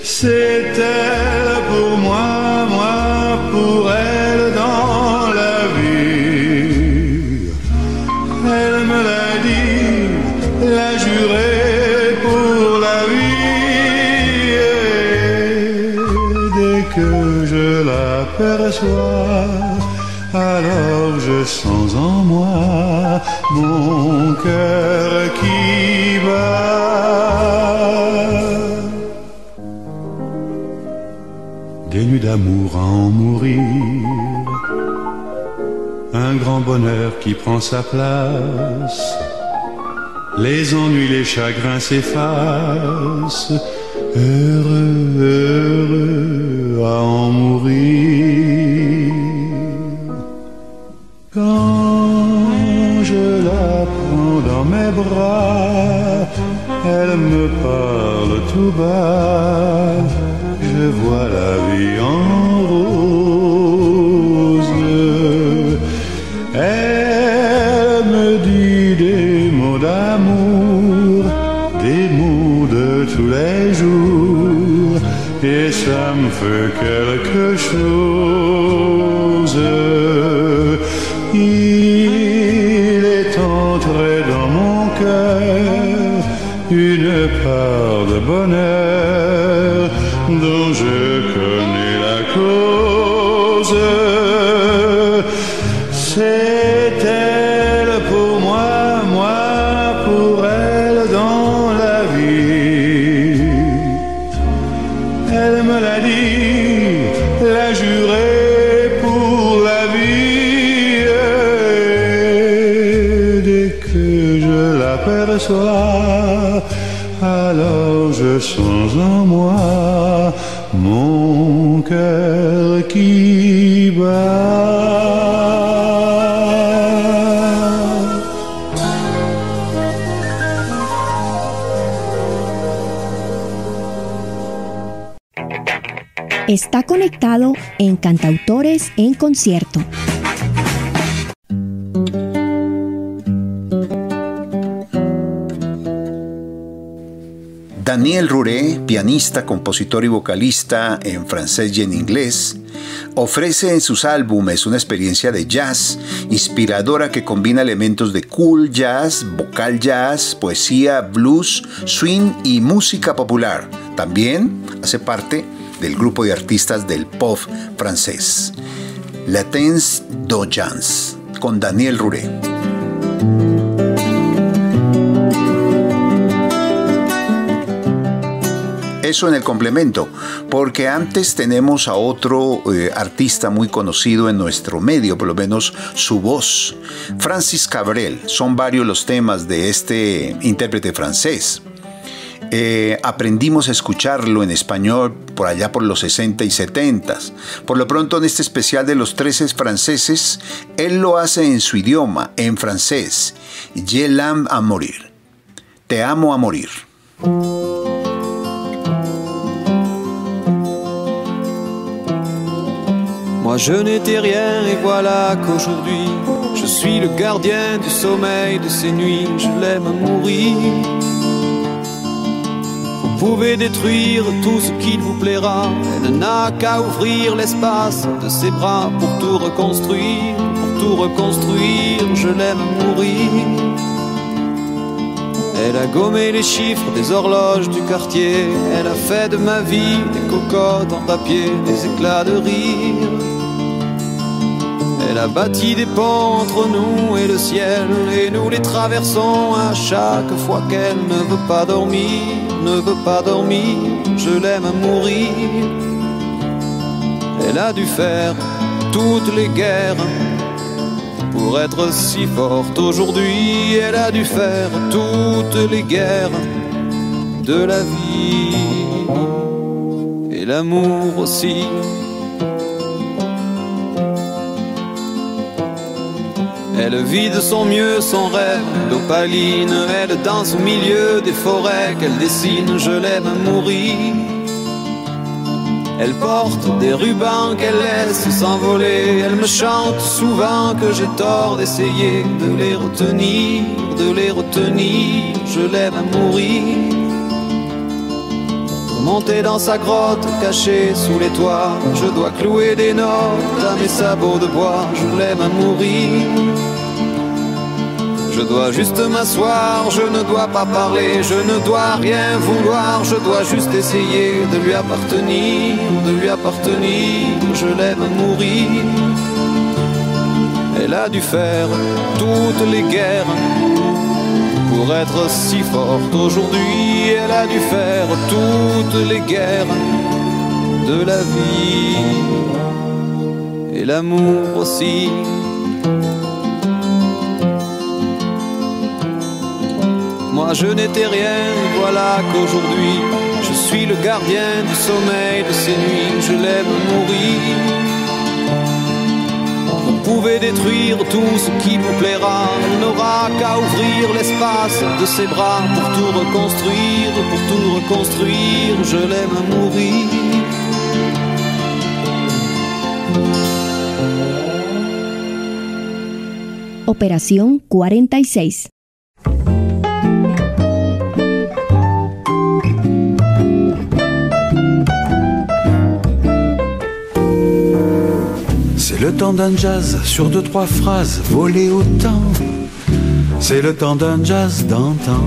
C'est elle pour moi, moi pour elle dans la vie. Elle me l'a dit, l'a juré pour la vie. Dès que je l'aperçois, alors je sens en moi mon cœur qui bat. Des nuits d'amour à en mourir, un grand bonheur qui prend sa place. Les ennuis, les chagrins s'effacent, heureux, heureux à en mourir. Quand je la prends dans mes bras, elle me parle tout bas, je vois la vie en rose. Elle me dit des mots d'amour, des mots de tous les jours, et ça me fait quelque chose. Il est entré dans mon cœur une part de bonheur dont je connais la cause. C'est elle pour moi, moi pour elle dans la vie. Elle me l'a dit, l'a juré pour la vie. Dès que je l'aperçois, alors je sens en moi mon cœur qui bat. Está conectado en Cantautores en Concierto. Daniel Rouré, pianista, compositor y vocalista en francés y en inglés, ofrece en sus álbumes una experiencia de jazz inspiradora que combina elementos de cool jazz, vocal jazz, poesía, blues, swing y música popular. También hace parte del grupo de artistas del pop francés, Latins d'Audience, con Daniel Rouré. Eso en el complemento, porque antes tenemos a otro artista muy conocido en nuestro medio, por lo menos su voz, Francis Cabrel. Son varios los temas de este intérprete francés. Aprendimos a escucharlo en español por allá por los 60 y 70. Por lo pronto, en este especial de los 13 franceses, él lo hace en su idioma, en francés. Je l'aime à mourir. Te amo a morir. Moi je n'étais rien et voilà qu'aujourd'hui je suis le gardien du sommeil de ces nuits. Je l'aime à mourir. Vous pouvez détruire tout ce qu'il vous plaira. Elle n'a qu'à ouvrir l'espace de ses bras pour tout reconstruire. Pour tout reconstruire, je l'aime à mourir. Elle a gommé les chiffres des horloges du quartier. Elle a fait de ma vie des cocottes en papier, des éclats de rire. Elle a bâti des ponts entre nous et le ciel, et nous les traversons à chaque fois qu'elle ne veut pas dormir, ne veut pas dormir. Je l'aime à mourir. Elle a dû faire toutes les guerres pour être si forte aujourd'hui. Elle a dû faire toutes les guerres de la vie et l'amour aussi. Elle vit de son mieux son rêve d'opaline. Elle danse au milieu des forêts qu'elle dessine. Je l'aime à mourir. Elle porte des rubans qu'elle laisse s'envoler. Elle me chante souvent que j'ai tort d'essayer de les retenir, de les retenir. Je l'aime à mourir. Pour monter dans sa grotte cachée sous les toits, je dois clouer des notes à mes sabots de bois. Je l'aime à mourir. Je dois juste m'asseoir, je ne dois pas parler, je ne dois rien vouloir, je dois juste essayer de lui appartenir, de lui appartenir. Je l'aime à mourir. Elle a dû faire toutes les guerres pour être si forte aujourd'hui. Elle a dû faire toutes les guerres de la vie et l'amour aussi. Moi je n'étais rien, voilà qu'aujourd'hui je suis le gardien du sommeil de ces nuits. Je l'aime à mourir. Vous pouvez détruire tout ce qui vous plaira. Elle n'aura qu'à ouvrir l'espace de ses bras pour tout reconstruire, pour tout reconstruire. Je l'aime à mourir. Operación 46. C'est le temps d'un jazz sur 2-3 phrases volées au temps. C'est le temps d'un jazz d'antan.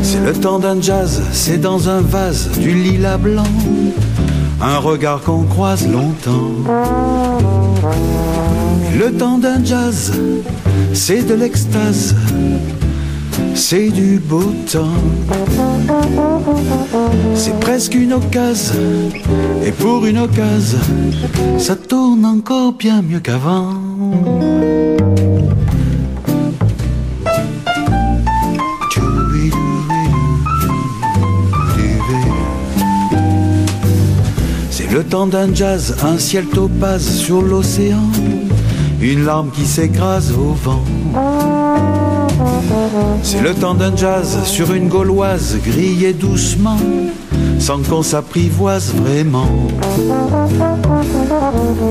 C'est le temps d'un jazz, c'est dans un vase du lilas blanc. Un regard qu'on croise longtemps. Le temps d'un jazz, c'est de l'extase. C'est du beau temps. C'est presque une occasion. Et pour une occasion, ça tourne encore bien mieux qu'avant. C'est le temps d'un jazz, un ciel topaze sur l'océan. Une larme qui s'écrase au vent. C'est le temps d'un jazz sur une gauloise grillée doucement, sans qu'on s'apprivoise vraiment.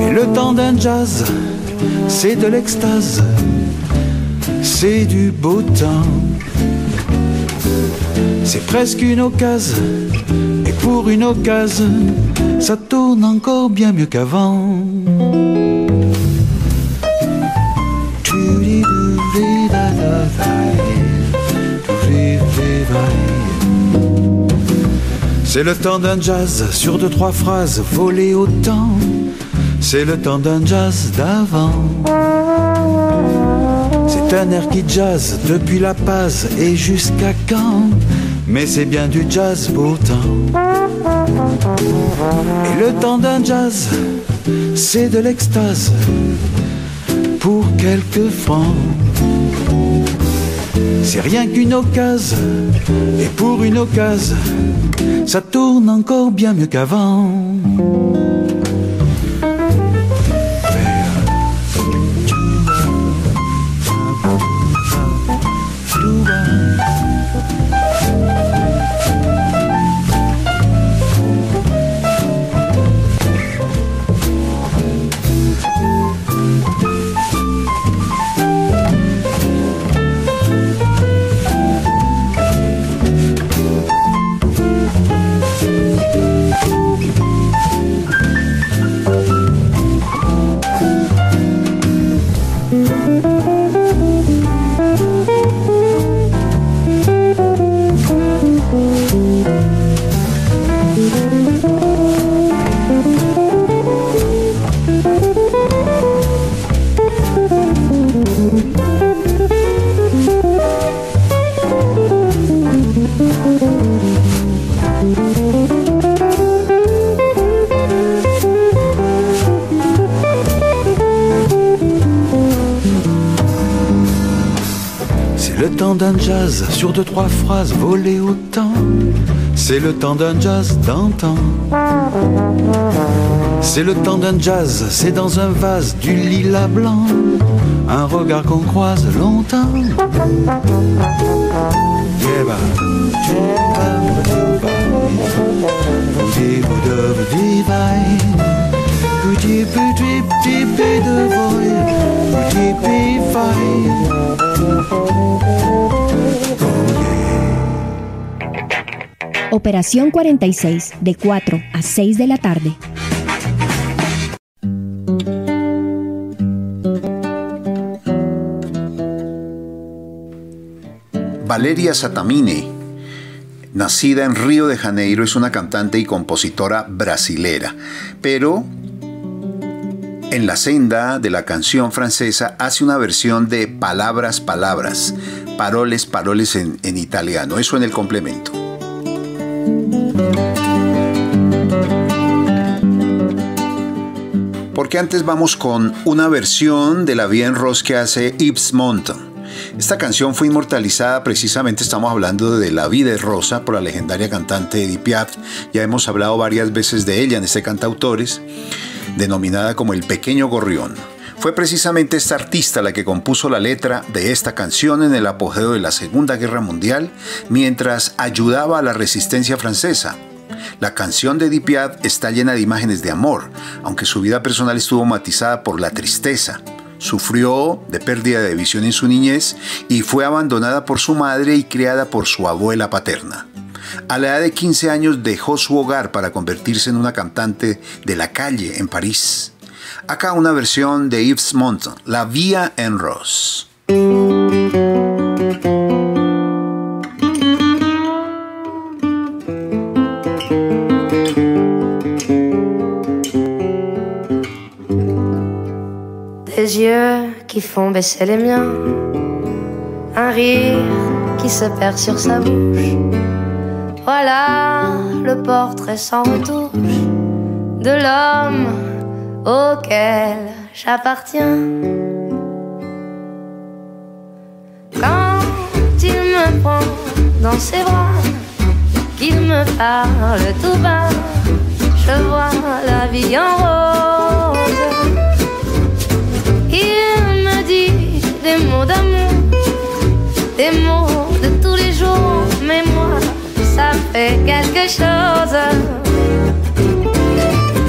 Et le temps d'un jazz, c'est de l'extase, c'est du beau temps. c'est presque une occasion. Et pour une occasion, ça tourne encore bien mieux qu'avant. C'est le temps d'un jazz sur 2-3 phrases volées au temps. C'est le temps d'un jazz d'avant. C'est un air qui jazz depuis La Paz et jusqu'à Caen. Mais c'est bien du jazz pourtant. Et le temps d'un jazz, c'est de l'extase pour quelques francs. C'est rien qu'une occasion, et pour une occasion, ça tourne encore bien mieux qu'avant. D'un jazz sur 2-3 phrases volées au temps. C'est le temps d'un jazz d'antan. C'est le temps d'un jazz, c'est dans un vase du lilas blanc. Un regard qu'on croise longtemps. Operación 46, de 4 a 6 de la tarde. Valeria Satamine, nacida en Río de Janeiro, es una cantante y compositora brasilera, pero en la senda de la canción francesa hace una versión de Palabras, Palabras, Paroles, Paroles en italiano, eso en el complemento. Porque antes vamos con una versión de La Vie en Rose que hace Yves Montand. Esta canción fue inmortalizada, precisamente estamos hablando de La Vida es Rosa por la legendaria cantante Edith Piaf. Ya hemos hablado varias veces de ella en este Cantautores, denominada como El Pequeño Gorrión. Fue precisamente esta artista la que compuso la letra de esta canción en el apogeo de la Segunda Guerra Mundial, mientras ayudaba a la resistencia francesa. La canción de Edith Piaf está llena de imágenes de amor, aunque su vida personal estuvo matizada por la tristeza. Sufrió de pérdida de visión en su niñez y fue abandonada por su madre y criada por su abuela paterna. A la edad de 15 años dejó su hogar para convertirse en una cantante de la calle en París. Acá una versión de Yves Montand, La Vie en Rose. Des yeux qui font baisser les miens, un rire qui se perd sur sa bouche. Voilà le portrait sans retouche de l'homme auquel j'appartiens. Quand il me prend dans ses bras, qu'il me parle tout bas, je vois la vie en rose. Il me dit des mots d'amour, des mots de tous les jours, mais moi, ça fait quelque chose.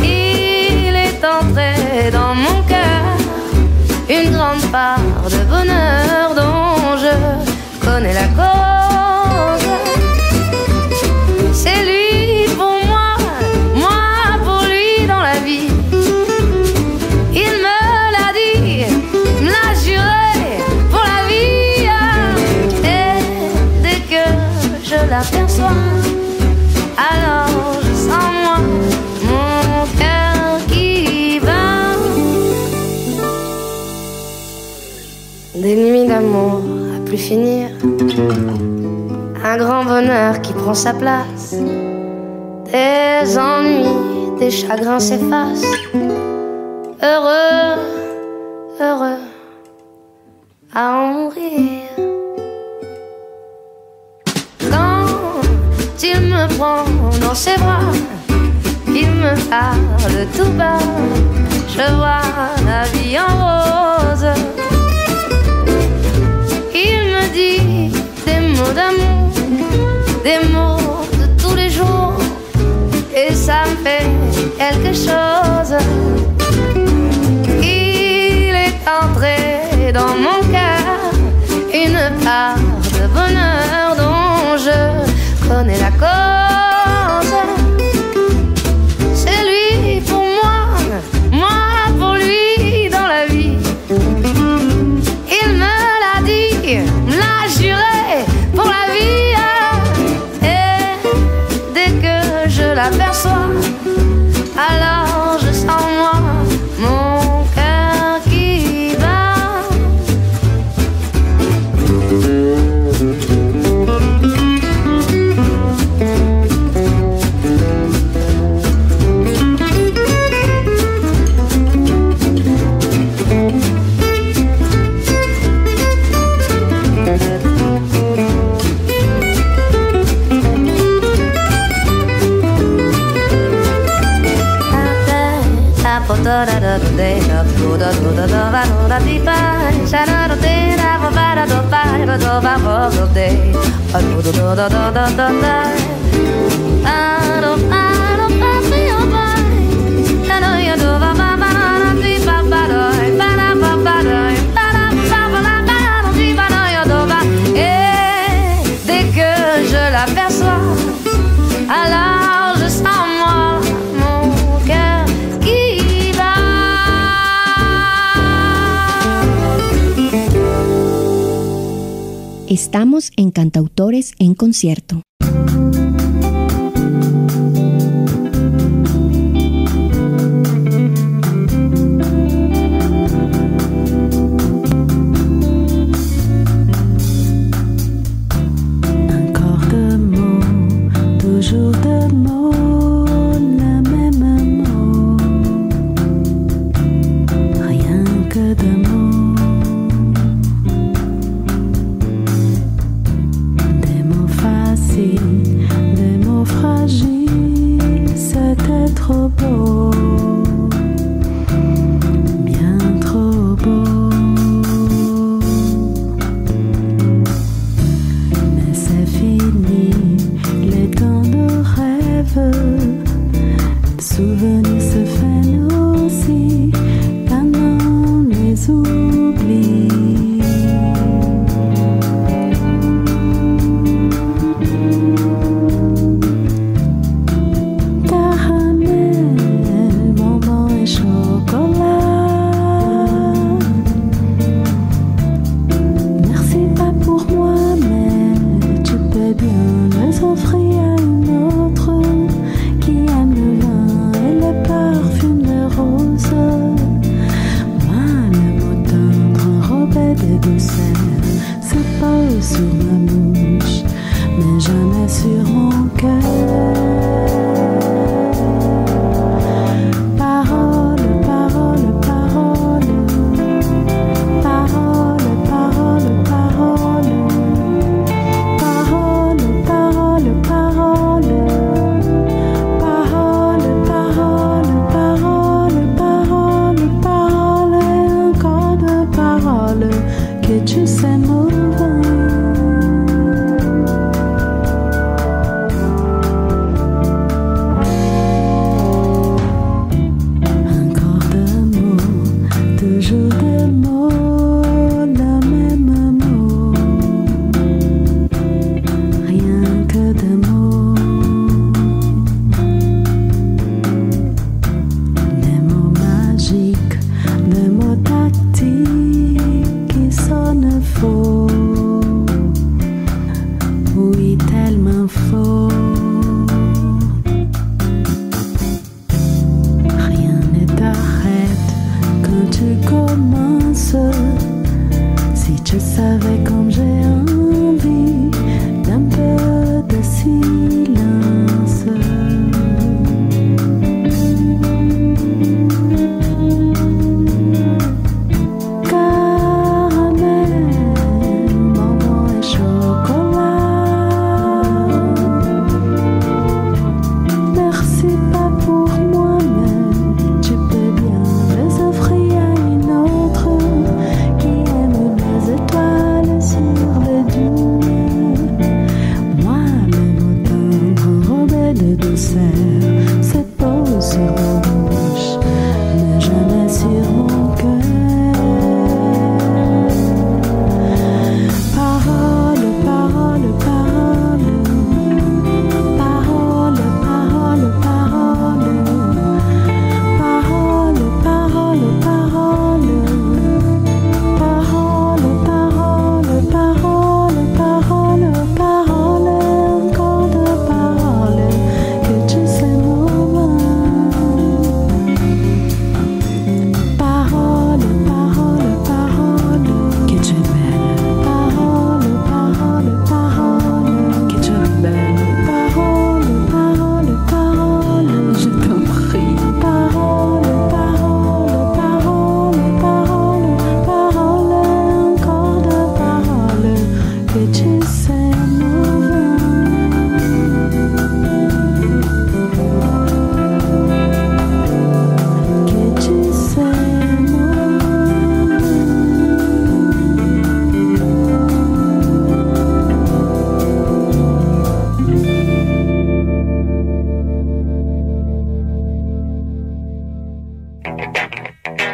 Il est entré dans mon cœur une grande part de bonheur dont je connais la cause. toi. Alors je sens moi mon cœur qui bat. Des nuits d'amour à plus finir, un grand bonheur qui prend sa place. Des ennuis, des chagrins s'effacent. Heureux, heureux à en mourir. Quand il me prend dans ses bras, qu'il me parle tout bas, je vois la vie en rose. Il me dit des mots d'amour, des mots de tous les jours, et ça me fait quelque chose. Il est entré dans mon cœur une part de bonheur dont je connais la cause. C'est lui pour moi, moi pour lui dans la vie. Il me l'a dit, me l'a juré pour la vie. Et dès que je l'aperçois, alors je sens moi mon cœur qui bat. Et dès que je l'aperçois, alors je sens moi mon cœur qui bat. Estamos en Cantautores en Concierto. Offrir à une autre de douceur se pose sur ma bouche, mais jamais sur mon cœur. Parole, parole, parole, parole, parole, parole, parole, parole, parole, parole, parole, parole, parole, parole, encore de parole, que tu sais moi. Parole, parole, parole, que tu es belle. Parole, parole, parole, que tu es belle. Parole, parole, parole, je t'en prie. Parole, parole, parole, parole, parole, encore de parole, que tu sais que tu sais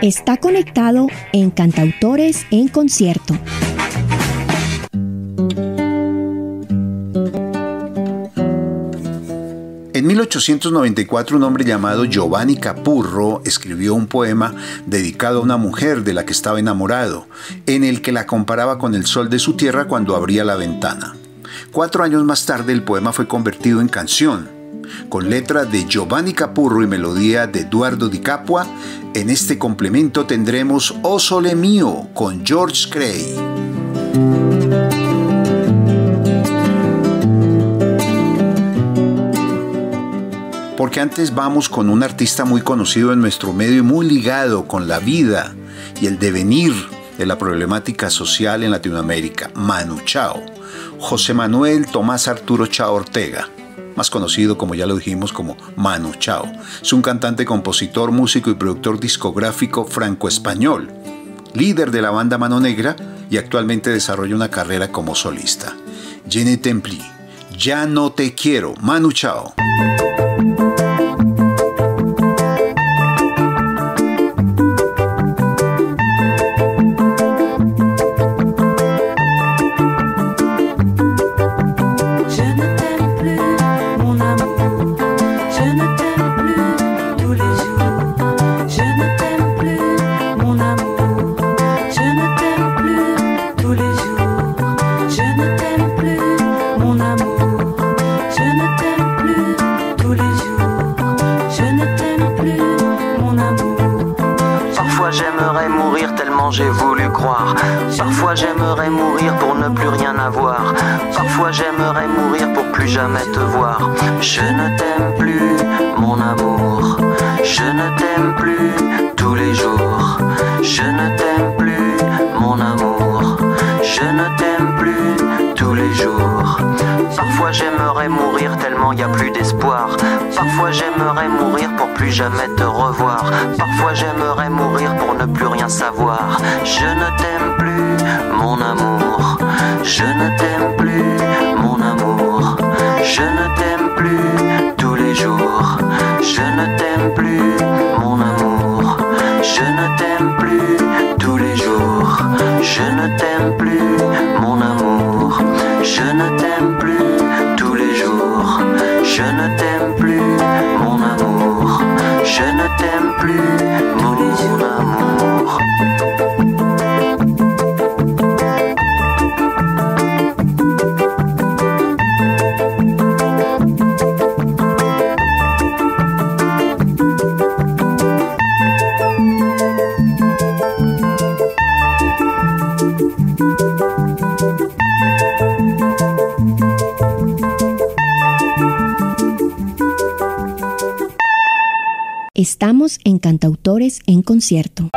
Está conectado en Cantautores en Concierto. En 1894, un hombre llamado Giovanni Capurro escribió un poema dedicado a una mujer de la que estaba enamorado, en el que la comparaba con el sol de su tierra cuando abría la ventana. 4 años más tarde, el poema fue convertido en canción. Con letra de Giovanni Capurro y melodía de Eduardo Di Capua, en este complemento tendremos O Sole Mio con George Gray. Porque antes vamos con un artista muy conocido en nuestro medio y muy ligado con la vida y el devenir de la problemática social en Latinoamérica, Manu Chao, José Manuel Tomás Arturo Chao Ortega, más conocido, como ya lo dijimos, como Manu Chao. Es un cantante, compositor, músico y productor discográfico franco-español, líder de la banda Mano Negra y actualmente desarrolla una carrera como solista. Je ne t'aime plus, ya no te quiero, Manu Chao. J'ai voulu croire. Parfois j'aimerais mourir pour ne plus rien avoir. Parfois j'aimerais mourir pour plus jamais te voir. Je ne t'aime plus, mon amour. Je ne t'aime plus tous les jours. Je ne t'aime plus, mon amour. Je ne t'aime plus tous les jours. Parfois j'aimerais mourir tellement y a plus d'espoir. Parfois j'aimerais mourir pour plus jamais te revoir. Parfois j'aimerais mourir pour ne plus rien savoir. Je ne t'aime plus, mon amour. Je ne t'aime plus, mon amour. Je ne t'aime plus tous les jours. Je ne t'aime plus, mon amour. Je ne t'aime plus tous les jours. Je ne t'aime plus, mon amour. Je ne t'aime plus tous les jours. Je ne t'aime plus, mon amour. Je ne t'aime plus, mon amour. Estamos en Cantautores en Concierto.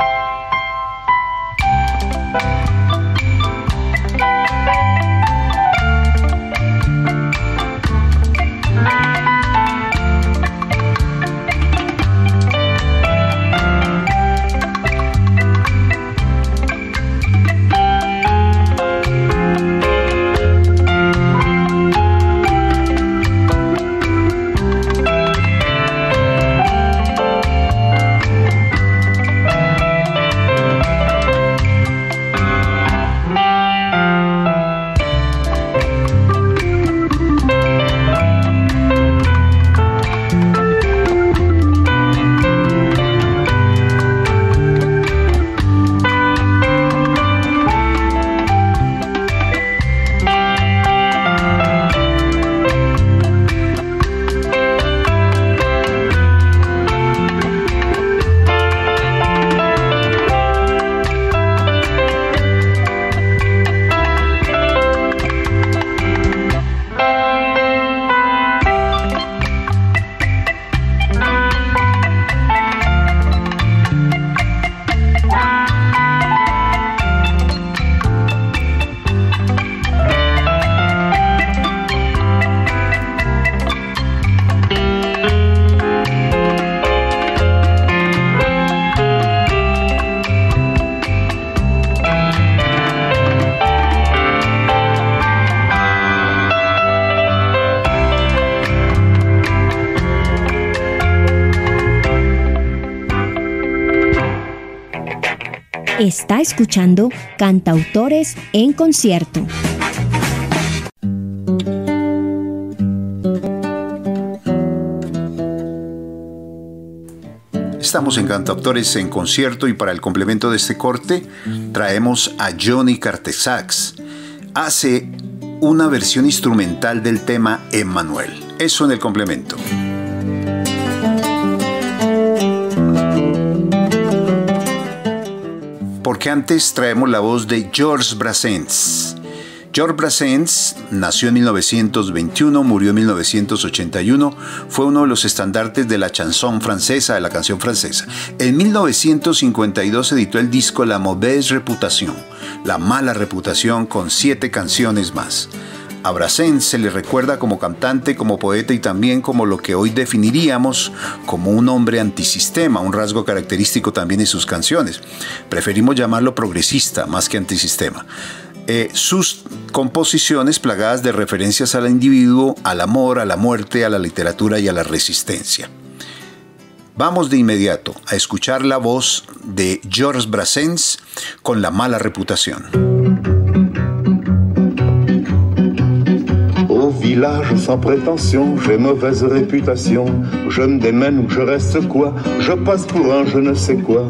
Está escuchando Cantautores en Concierto. Estamos en Cantautores en Concierto y para el complemento de este corte traemos a Johnny Cartesax. Hace una versión instrumental del tema Emmanuel. Eso en el complemento. Porque antes traemos la voz de Georges Brassens. Georges Brassens nació en 1921, murió en 1981, fue uno de los estandartes de la chanson francesa, de la canción francesa. En 1952 editó el disco La Mauvaise Réputation, La Mala Reputación, con 7 canciones más. A Brassens se le recuerda como cantante, como poeta y también como lo que hoy definiríamos como un hombre antisistema, un rasgo característico también en sus canciones. Preferimos llamarlo progresista más que antisistema. Sus composiciones plagadas de referencias al individuo, al amor, a la muerte, a la literatura y a la resistencia. Vamos de inmediato a escuchar la voz de Georges Brassens con La Mala Reputación. Au village sans prétention, j'ai mauvaise réputation. Je me démène ou je reste quoi? Je passe pour un je ne sais quoi.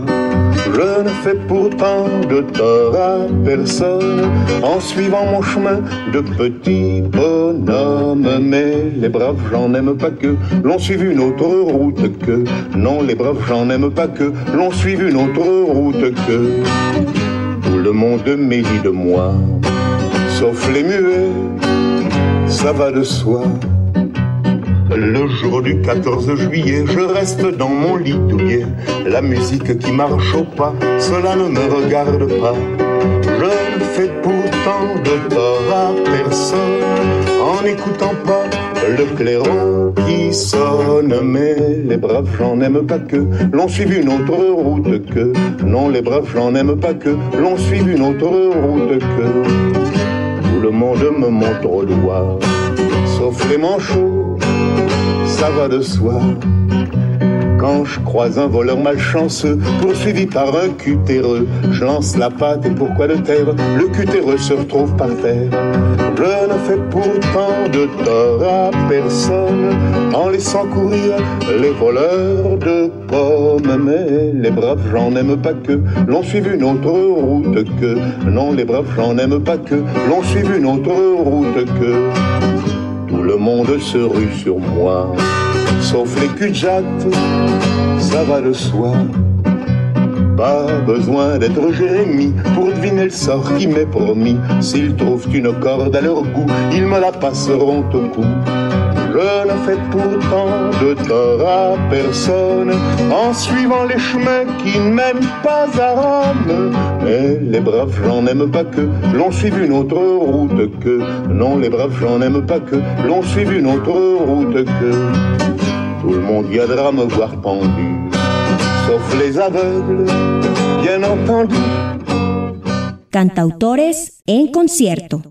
Je ne fais pourtant de tort à personne en suivant mon chemin de petit bonhomme. Mais les braves gens n'aiment pas que l'on suive une autre route que. Non, les braves gens n'aiment pas que l'on suive une autre route que. Tout le monde médit de moi, sauf les muets, ça va de soi. Le jour du 14 juillet, je reste dans mon lit douillet. La musique qui marche au pas, cela ne me regarde pas. Je ne fais pourtant de tort à personne en n'écoutant pas le clairon qui sonne. Mais les braves gens n'aiment pas que l'on suive une autre route que. Non, les braves gens n'aiment pas que l'on suive une autre route que. Tout le monde me montre au doigt, sauf les manchots, ça va de soi. Quand je croise un voleur malchanceux, poursuivi par un cutéreux, je lance la patte et pourquoi de terre, le cutéreux se retrouve par terre. Je ne fais pourtant de tort à personne en laissant courir les voleurs de pommes. Mais les braves gens n'aiment pas que l'on suive une autre route que. Non, les braves gens n'aiment pas que l'on suive une autre route que. Tout le monde se rue sur moi, sauf les cul-de-jatte, ça va de soi. Pas besoin d'être Jérémie pour deviner le sort qui m'est promis. S'ils trouvent une corde à leur goût, ils me la passeront au cou. Je ne fais pourtant de tort à personne en suivant les chemins qui ne mènent pas à Rome. Mais les braves gens n'aiment pas que l'on suive une autre route que. Non, les braves gens n'aiment pas que l'on suive une autre route que. Tout le monde viendra me voir pendu, sauf les aveugles, bien entendu. Cantautores en Concierto.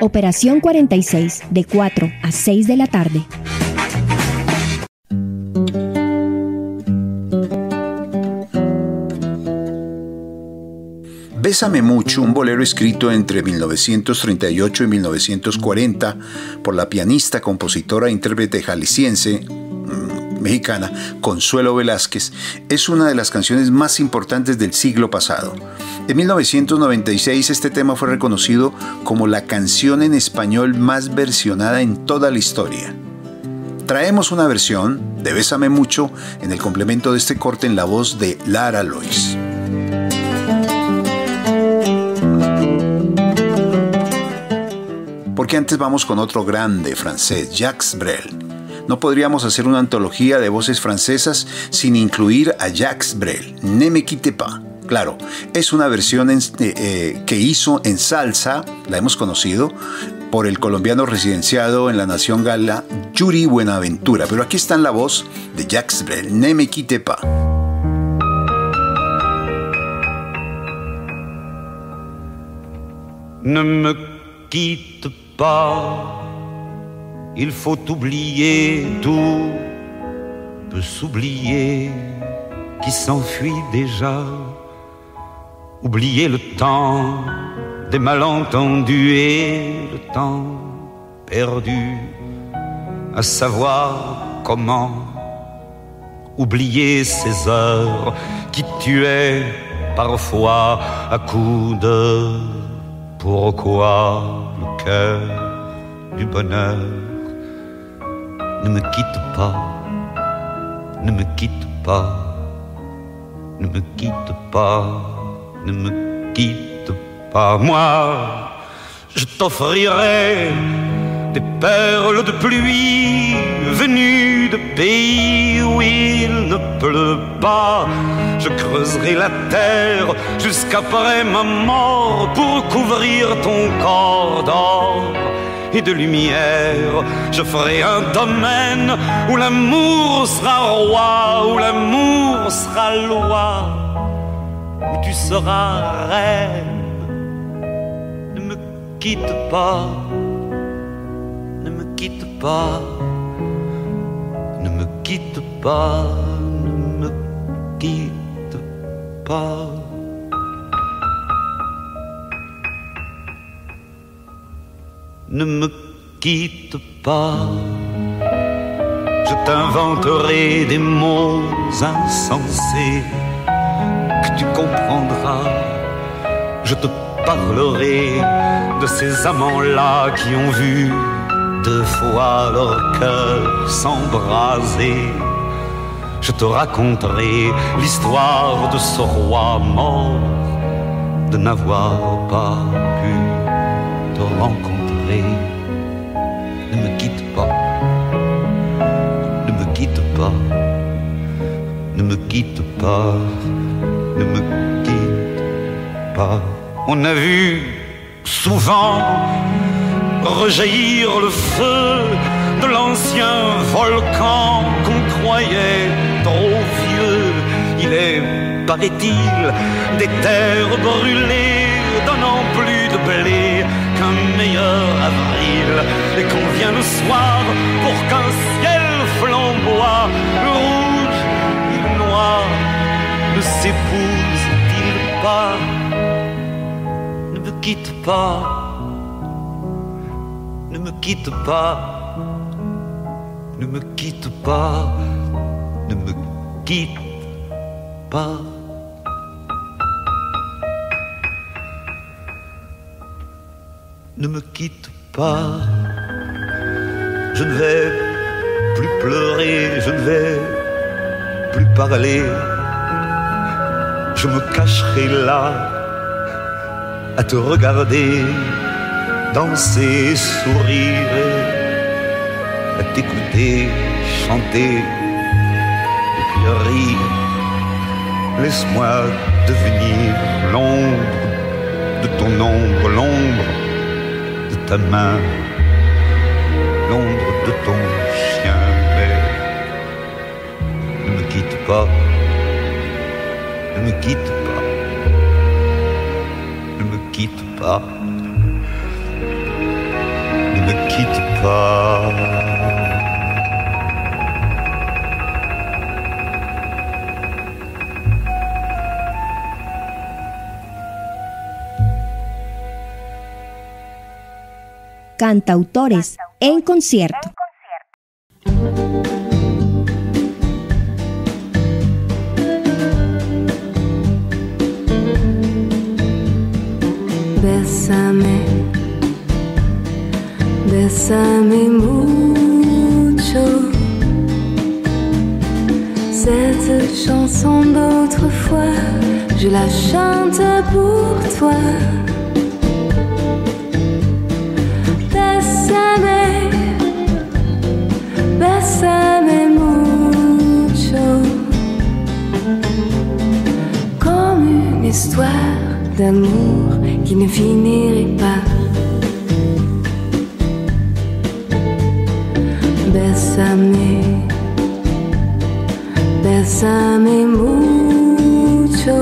Operación 46, de 4 a 6 de la tarde. Bésame mucho, un bolero escrito entre 1938 y 1940 por la pianista, compositora e intérprete jalisciense mexicana Consuelo Velázquez, es una de las canciones más importantes del siglo pasado. En 1996 este tema fue reconocido como la canción en español más versionada en toda la historia. Traemos una versión de Bésame mucho en el complemento de este corte en la voz de Lara Lois. Porque antes vamos con otro grande francés, Jacques Brel. No podríamos hacer una antología de voces francesas sin incluir a Jacques Brel. Ne me quitte pas. Claro, es una versión que hizo en salsa, la hemos conocido, por el colombiano residenciado en la nación gala, Yuri Buenaventura. Pero aquí está en la voz de Jacques Brel, Ne me quitte pas. Ne me quitte pas. Il faut oublier, tout peut s'oublier, qui s'enfuit déjà. Oublier le temps des malentendus et le temps perdu, à savoir comment oublier ces heures qui tuaient parfois à coups de pourquoi le cœur du bonheur. Ne me quitte pas, ne me quitte pas, ne me quitte pas, ne me quitte pas. Moi, je t'offrirai des perles de pluie venues de pays où il ne pleut pas. Je creuserai la terre jusqu'après ma mort pour couvrir ton corps d'or et de lumière. Je ferai un domaine où l'amour sera roi, où l'amour sera loi, où tu seras reine. Ne me quitte pas, ne me quitte pas, ne me quitte pas, ne me quitte pas. Ne me quitte pas, je t'inventerai des mots insensés que tu comprendras. Je te parlerai de ces amants-là qui ont vu 2 fois leur cœur s'embraser. Je te raconterai l'histoire de ce roi mort, de n'avoir pas pu te rencontrer. Ne me quitte pas, ne me quitte pas, ne me quitte pas, ne me quitte pas. On a vu souvent rejaillir le feu de l'ancien volcan qu'on croyait trop vieux. Il est, paraît-il, des terres brûlées donnant plus de blé qu'un meilleur avril, et qu'on vient le soir pour qu'un ciel flamboie. Le rouge et le noir ne s'épousent-ils pas? Ne me quitte pas, ne me quitte pas, ne me quitte pas, ne me quitte pas. Ne me quitte pas, je ne vais plus pleurer, je ne vais plus parler. Je me cacherai là à te regarder danser, sourire, à t'écouter chanter. Et puis de rire. Laisse-moi devenir l'ombre de ton ombre, l'ombre de ta main, l'ombre de ton chien. Mais ne me quitte pas, ne me quitte pas, ne me quitte pas, ne me quitte pas. Cantautores en concierto. Bésame, bésame mucho. Cette chanson d'autrefois, je la chante pour toi. Bésame, bésame mucho. Comme une histoire d'amour qui ne finirait pas. Bésame, bésame mucho.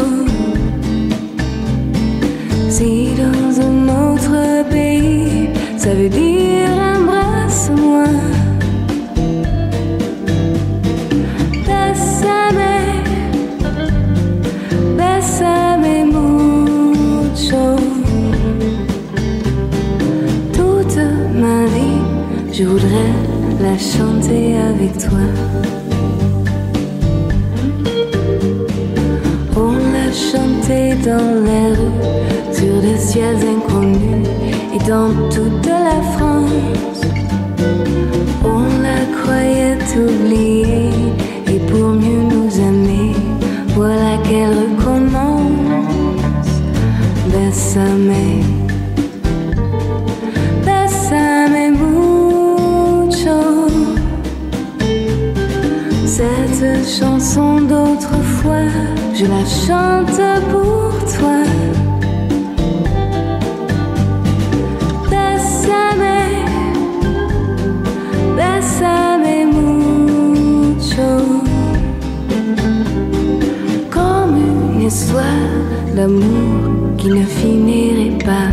Si dans un autre pays, ça veut dire embrasse-moi. Bésame, bésame mucho. Toute ma vie, je voudrais la chanter avec toi. On l'a chantée dans les rues, sur des ciels inconnus et dans toute la France. On la croyait oubliée et pour mieux nous aimer, voilà qu'elle recommence. Bésame, bésame mucho. Cette chanson d'autrefois, je la chante pour toi. Bésame, bésame mucho. Comme une histoire d'amour qui ne finirait pas.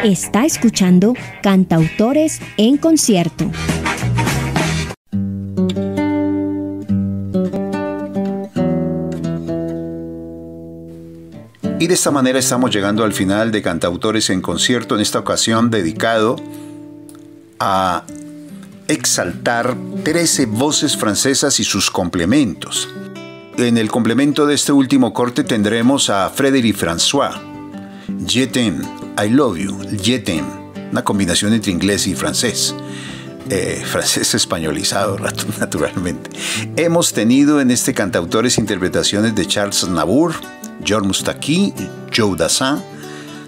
Está escuchando Cantautores en concierto. Y de esta manera estamos llegando al final de Cantautores en concierto, en esta ocasión dedicado a exaltar 13 voces francesas y sus complementos. En el complemento de este último corte tendremos a Frédéric François, Je t'aime, I love you, Je t'aime, una combinación entre inglés y francés. Francés españolizado, naturalmente. Hemos tenido en este cantautores interpretaciones de Charles Aznavour, Georges Moustaki, Joe Dassin,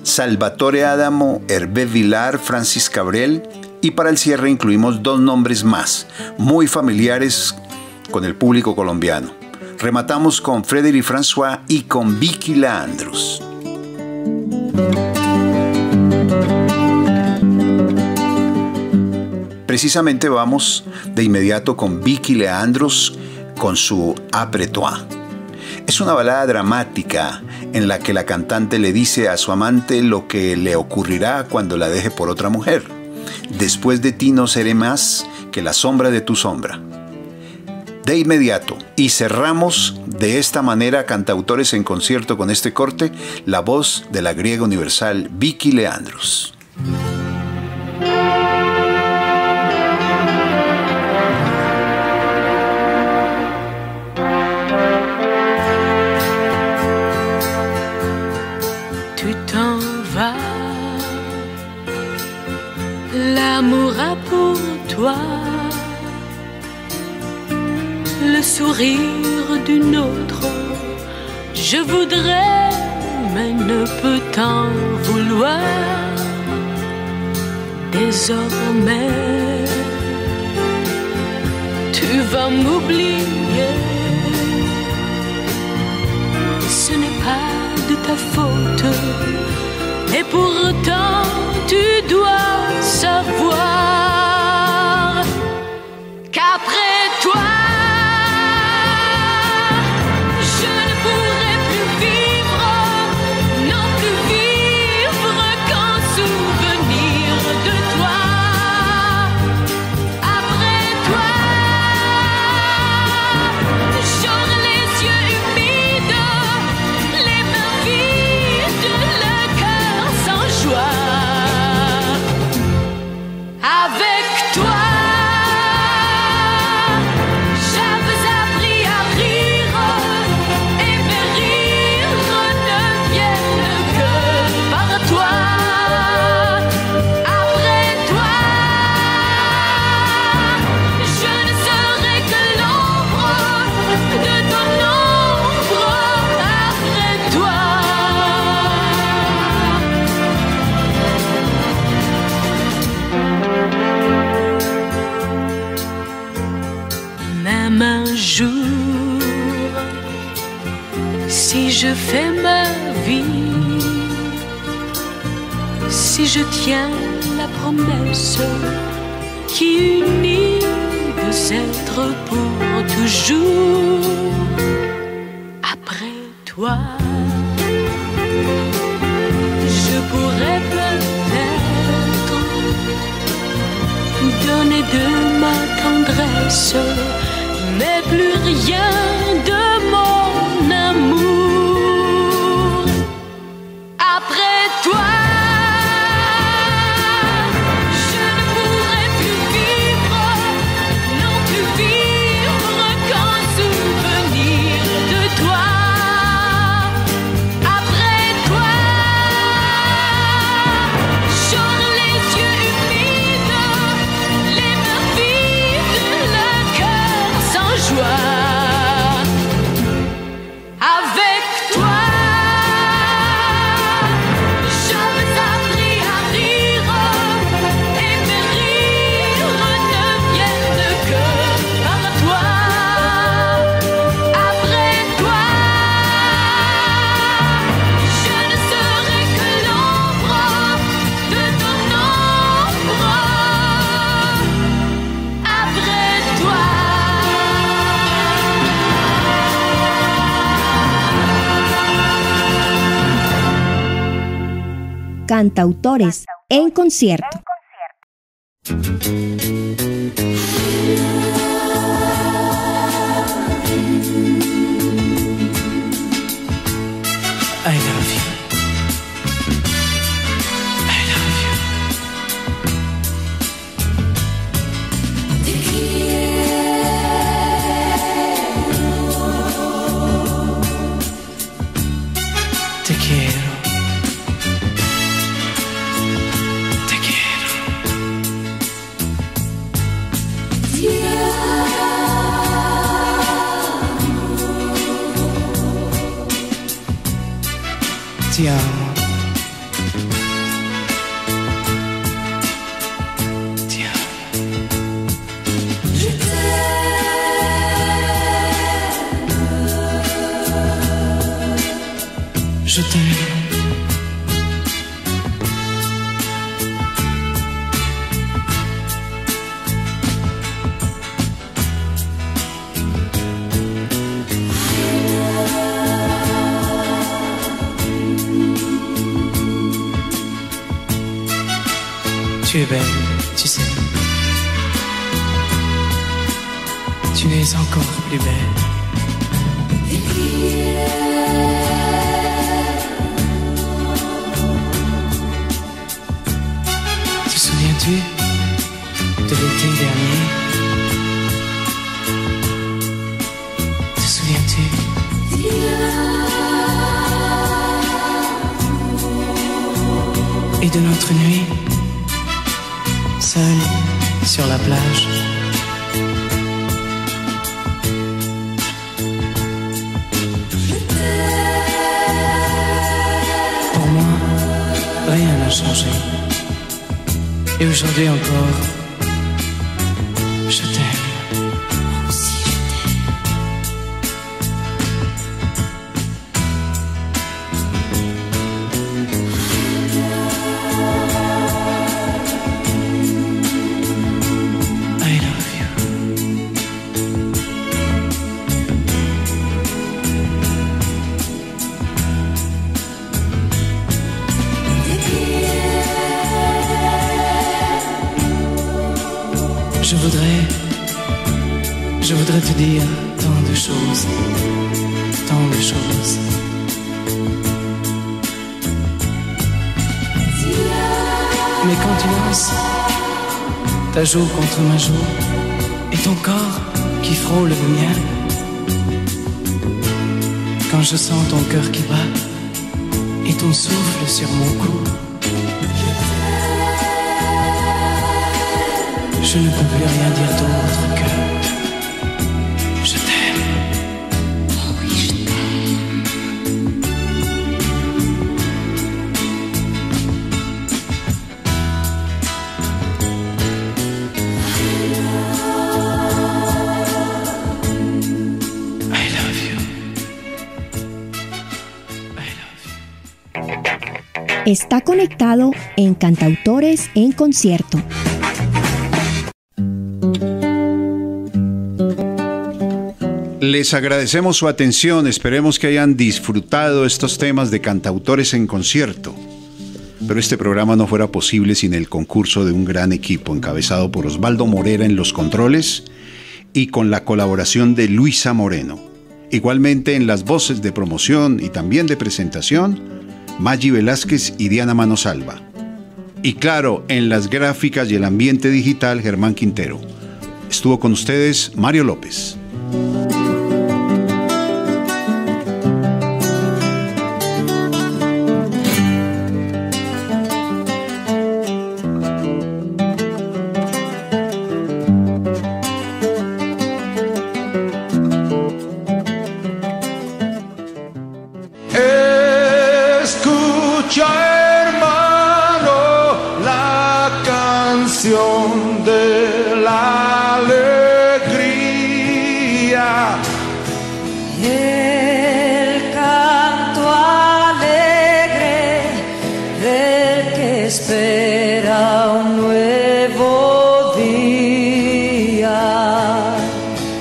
Salvatore Adamo, Hervé Villard, Francis Cabrel, y para el cierre incluimos 2 nombres más, muy familiares con el público colombiano. Rematamos con Frédéric François y con Vicky Leandros. Precisamente vamos de inmediato con Vicky Leandros con su Après toi. Es una balada dramática en la que la cantante le dice a su amante lo que le ocurrirá cuando la deje por otra mujer. Después de ti no seré más que la sombra de tu sombra. De inmediato, y cerramos de esta manera Cantautores en Concierto con este corte, la voz de la griega universal Vicky Leandros. L'amour a pour toi le sourire d'une autre. Je voudrais, mais ne peux t'en vouloir. Désormais, tu vas m'oublier. Ce n'est pas de ta faute. Et pourtant tu dois savoir qu'après toi je ne pourrai plus vivre, non plus vivre qu'en souvenir de toi. Après toi j'aurai les yeux humides, les mains vides, le cœur sans joie. Avec toi, j'avais appris à rire, et mes rires ne viennent que par toi. Après toi, je ne serai que l'ombre de ton ombre. Après toi. Même un jour, si je fais ma vie, si je tiens la promesse qui unit 2 êtres pour toujours, après toi, je pourrais peut-être donner de ma tendresse, mais plus rien de mon amour. Après toi, je ne pourrai plus vivre, non plus vivre qu'en souvenir de toi. Après toi, j'aurai les yeux humides, les mains vides, le cœur sans joie. Avec toi, j'avais appris à rire, et mes rires ne viennent que par toi. Après toi, je ne serai que l'ombre de ton ombre. Après toi. Cantautores en concierto. I love you. I love you. quiero. Te quiero. Ti amo. Ti amo. Je t'aime. Tu es belle, tu sais. Tu es encore plus belle. Te souviens-tu de l'été dernier? Te souviens-tu? Et de notre nuit, seul sur la plage. Pour moi, rien n'a changé. Et aujourd'hui encore, je t'aime. Moi aussi, je t'aime. I love you. Je voudrais te dire tant de choses, tant de choses. Mais quand tu danses, ta joue contre ma joue, et ton corps qui frôle le mien, quand je sens ton cœur qui bat, et ton souffle sur mon cou, je ne peux plus rien dire d'autre que je t'aime. Oh oui, je t'aime. I love you. I love you. Está conectado en Cantautores en Concierto. Les agradecemos su atención, esperemos que hayan disfrutado estos temas de Cantautores en Concierto. Pero este programa no fuera posible sin el concurso de un gran equipo encabezado por Osvaldo Morera en los controles y con la colaboración de Luisa Moreno. Igualmente en las voces de promoción y también de presentación, Maggi Velázquez y Diana Manosalva. Y claro, en las gráficas y el ambiente digital, Germán Quintero. Estuvo con ustedes Mario López. De la alegría y el canto alegre del que espera un nuevo día.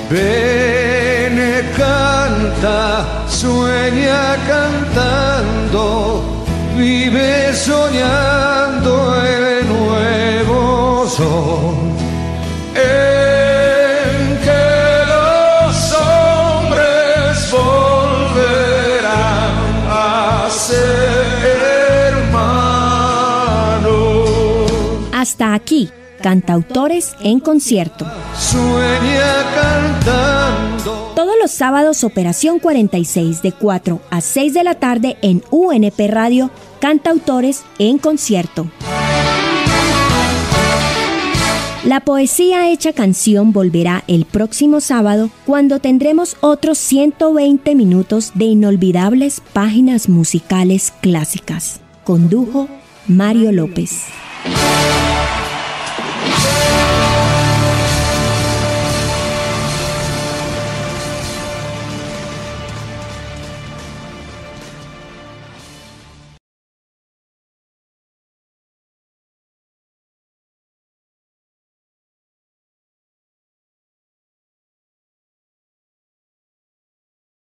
Ven, canta, sueña cantando, vive soñando el nuevo sol. En que los hombres volverán a ser hermanos. Hasta aquí, Cantautores en Concierto. Sueña cantando. Todos los sábados Operación 46 de 4 a 6 de la tarde en UNP Radio, Cantautores en Concierto. La poesía hecha canción volverá el próximo sábado cuando tendremos otros 120 minutos de inolvidables páginas musicales clásicas. Condujo Mario López.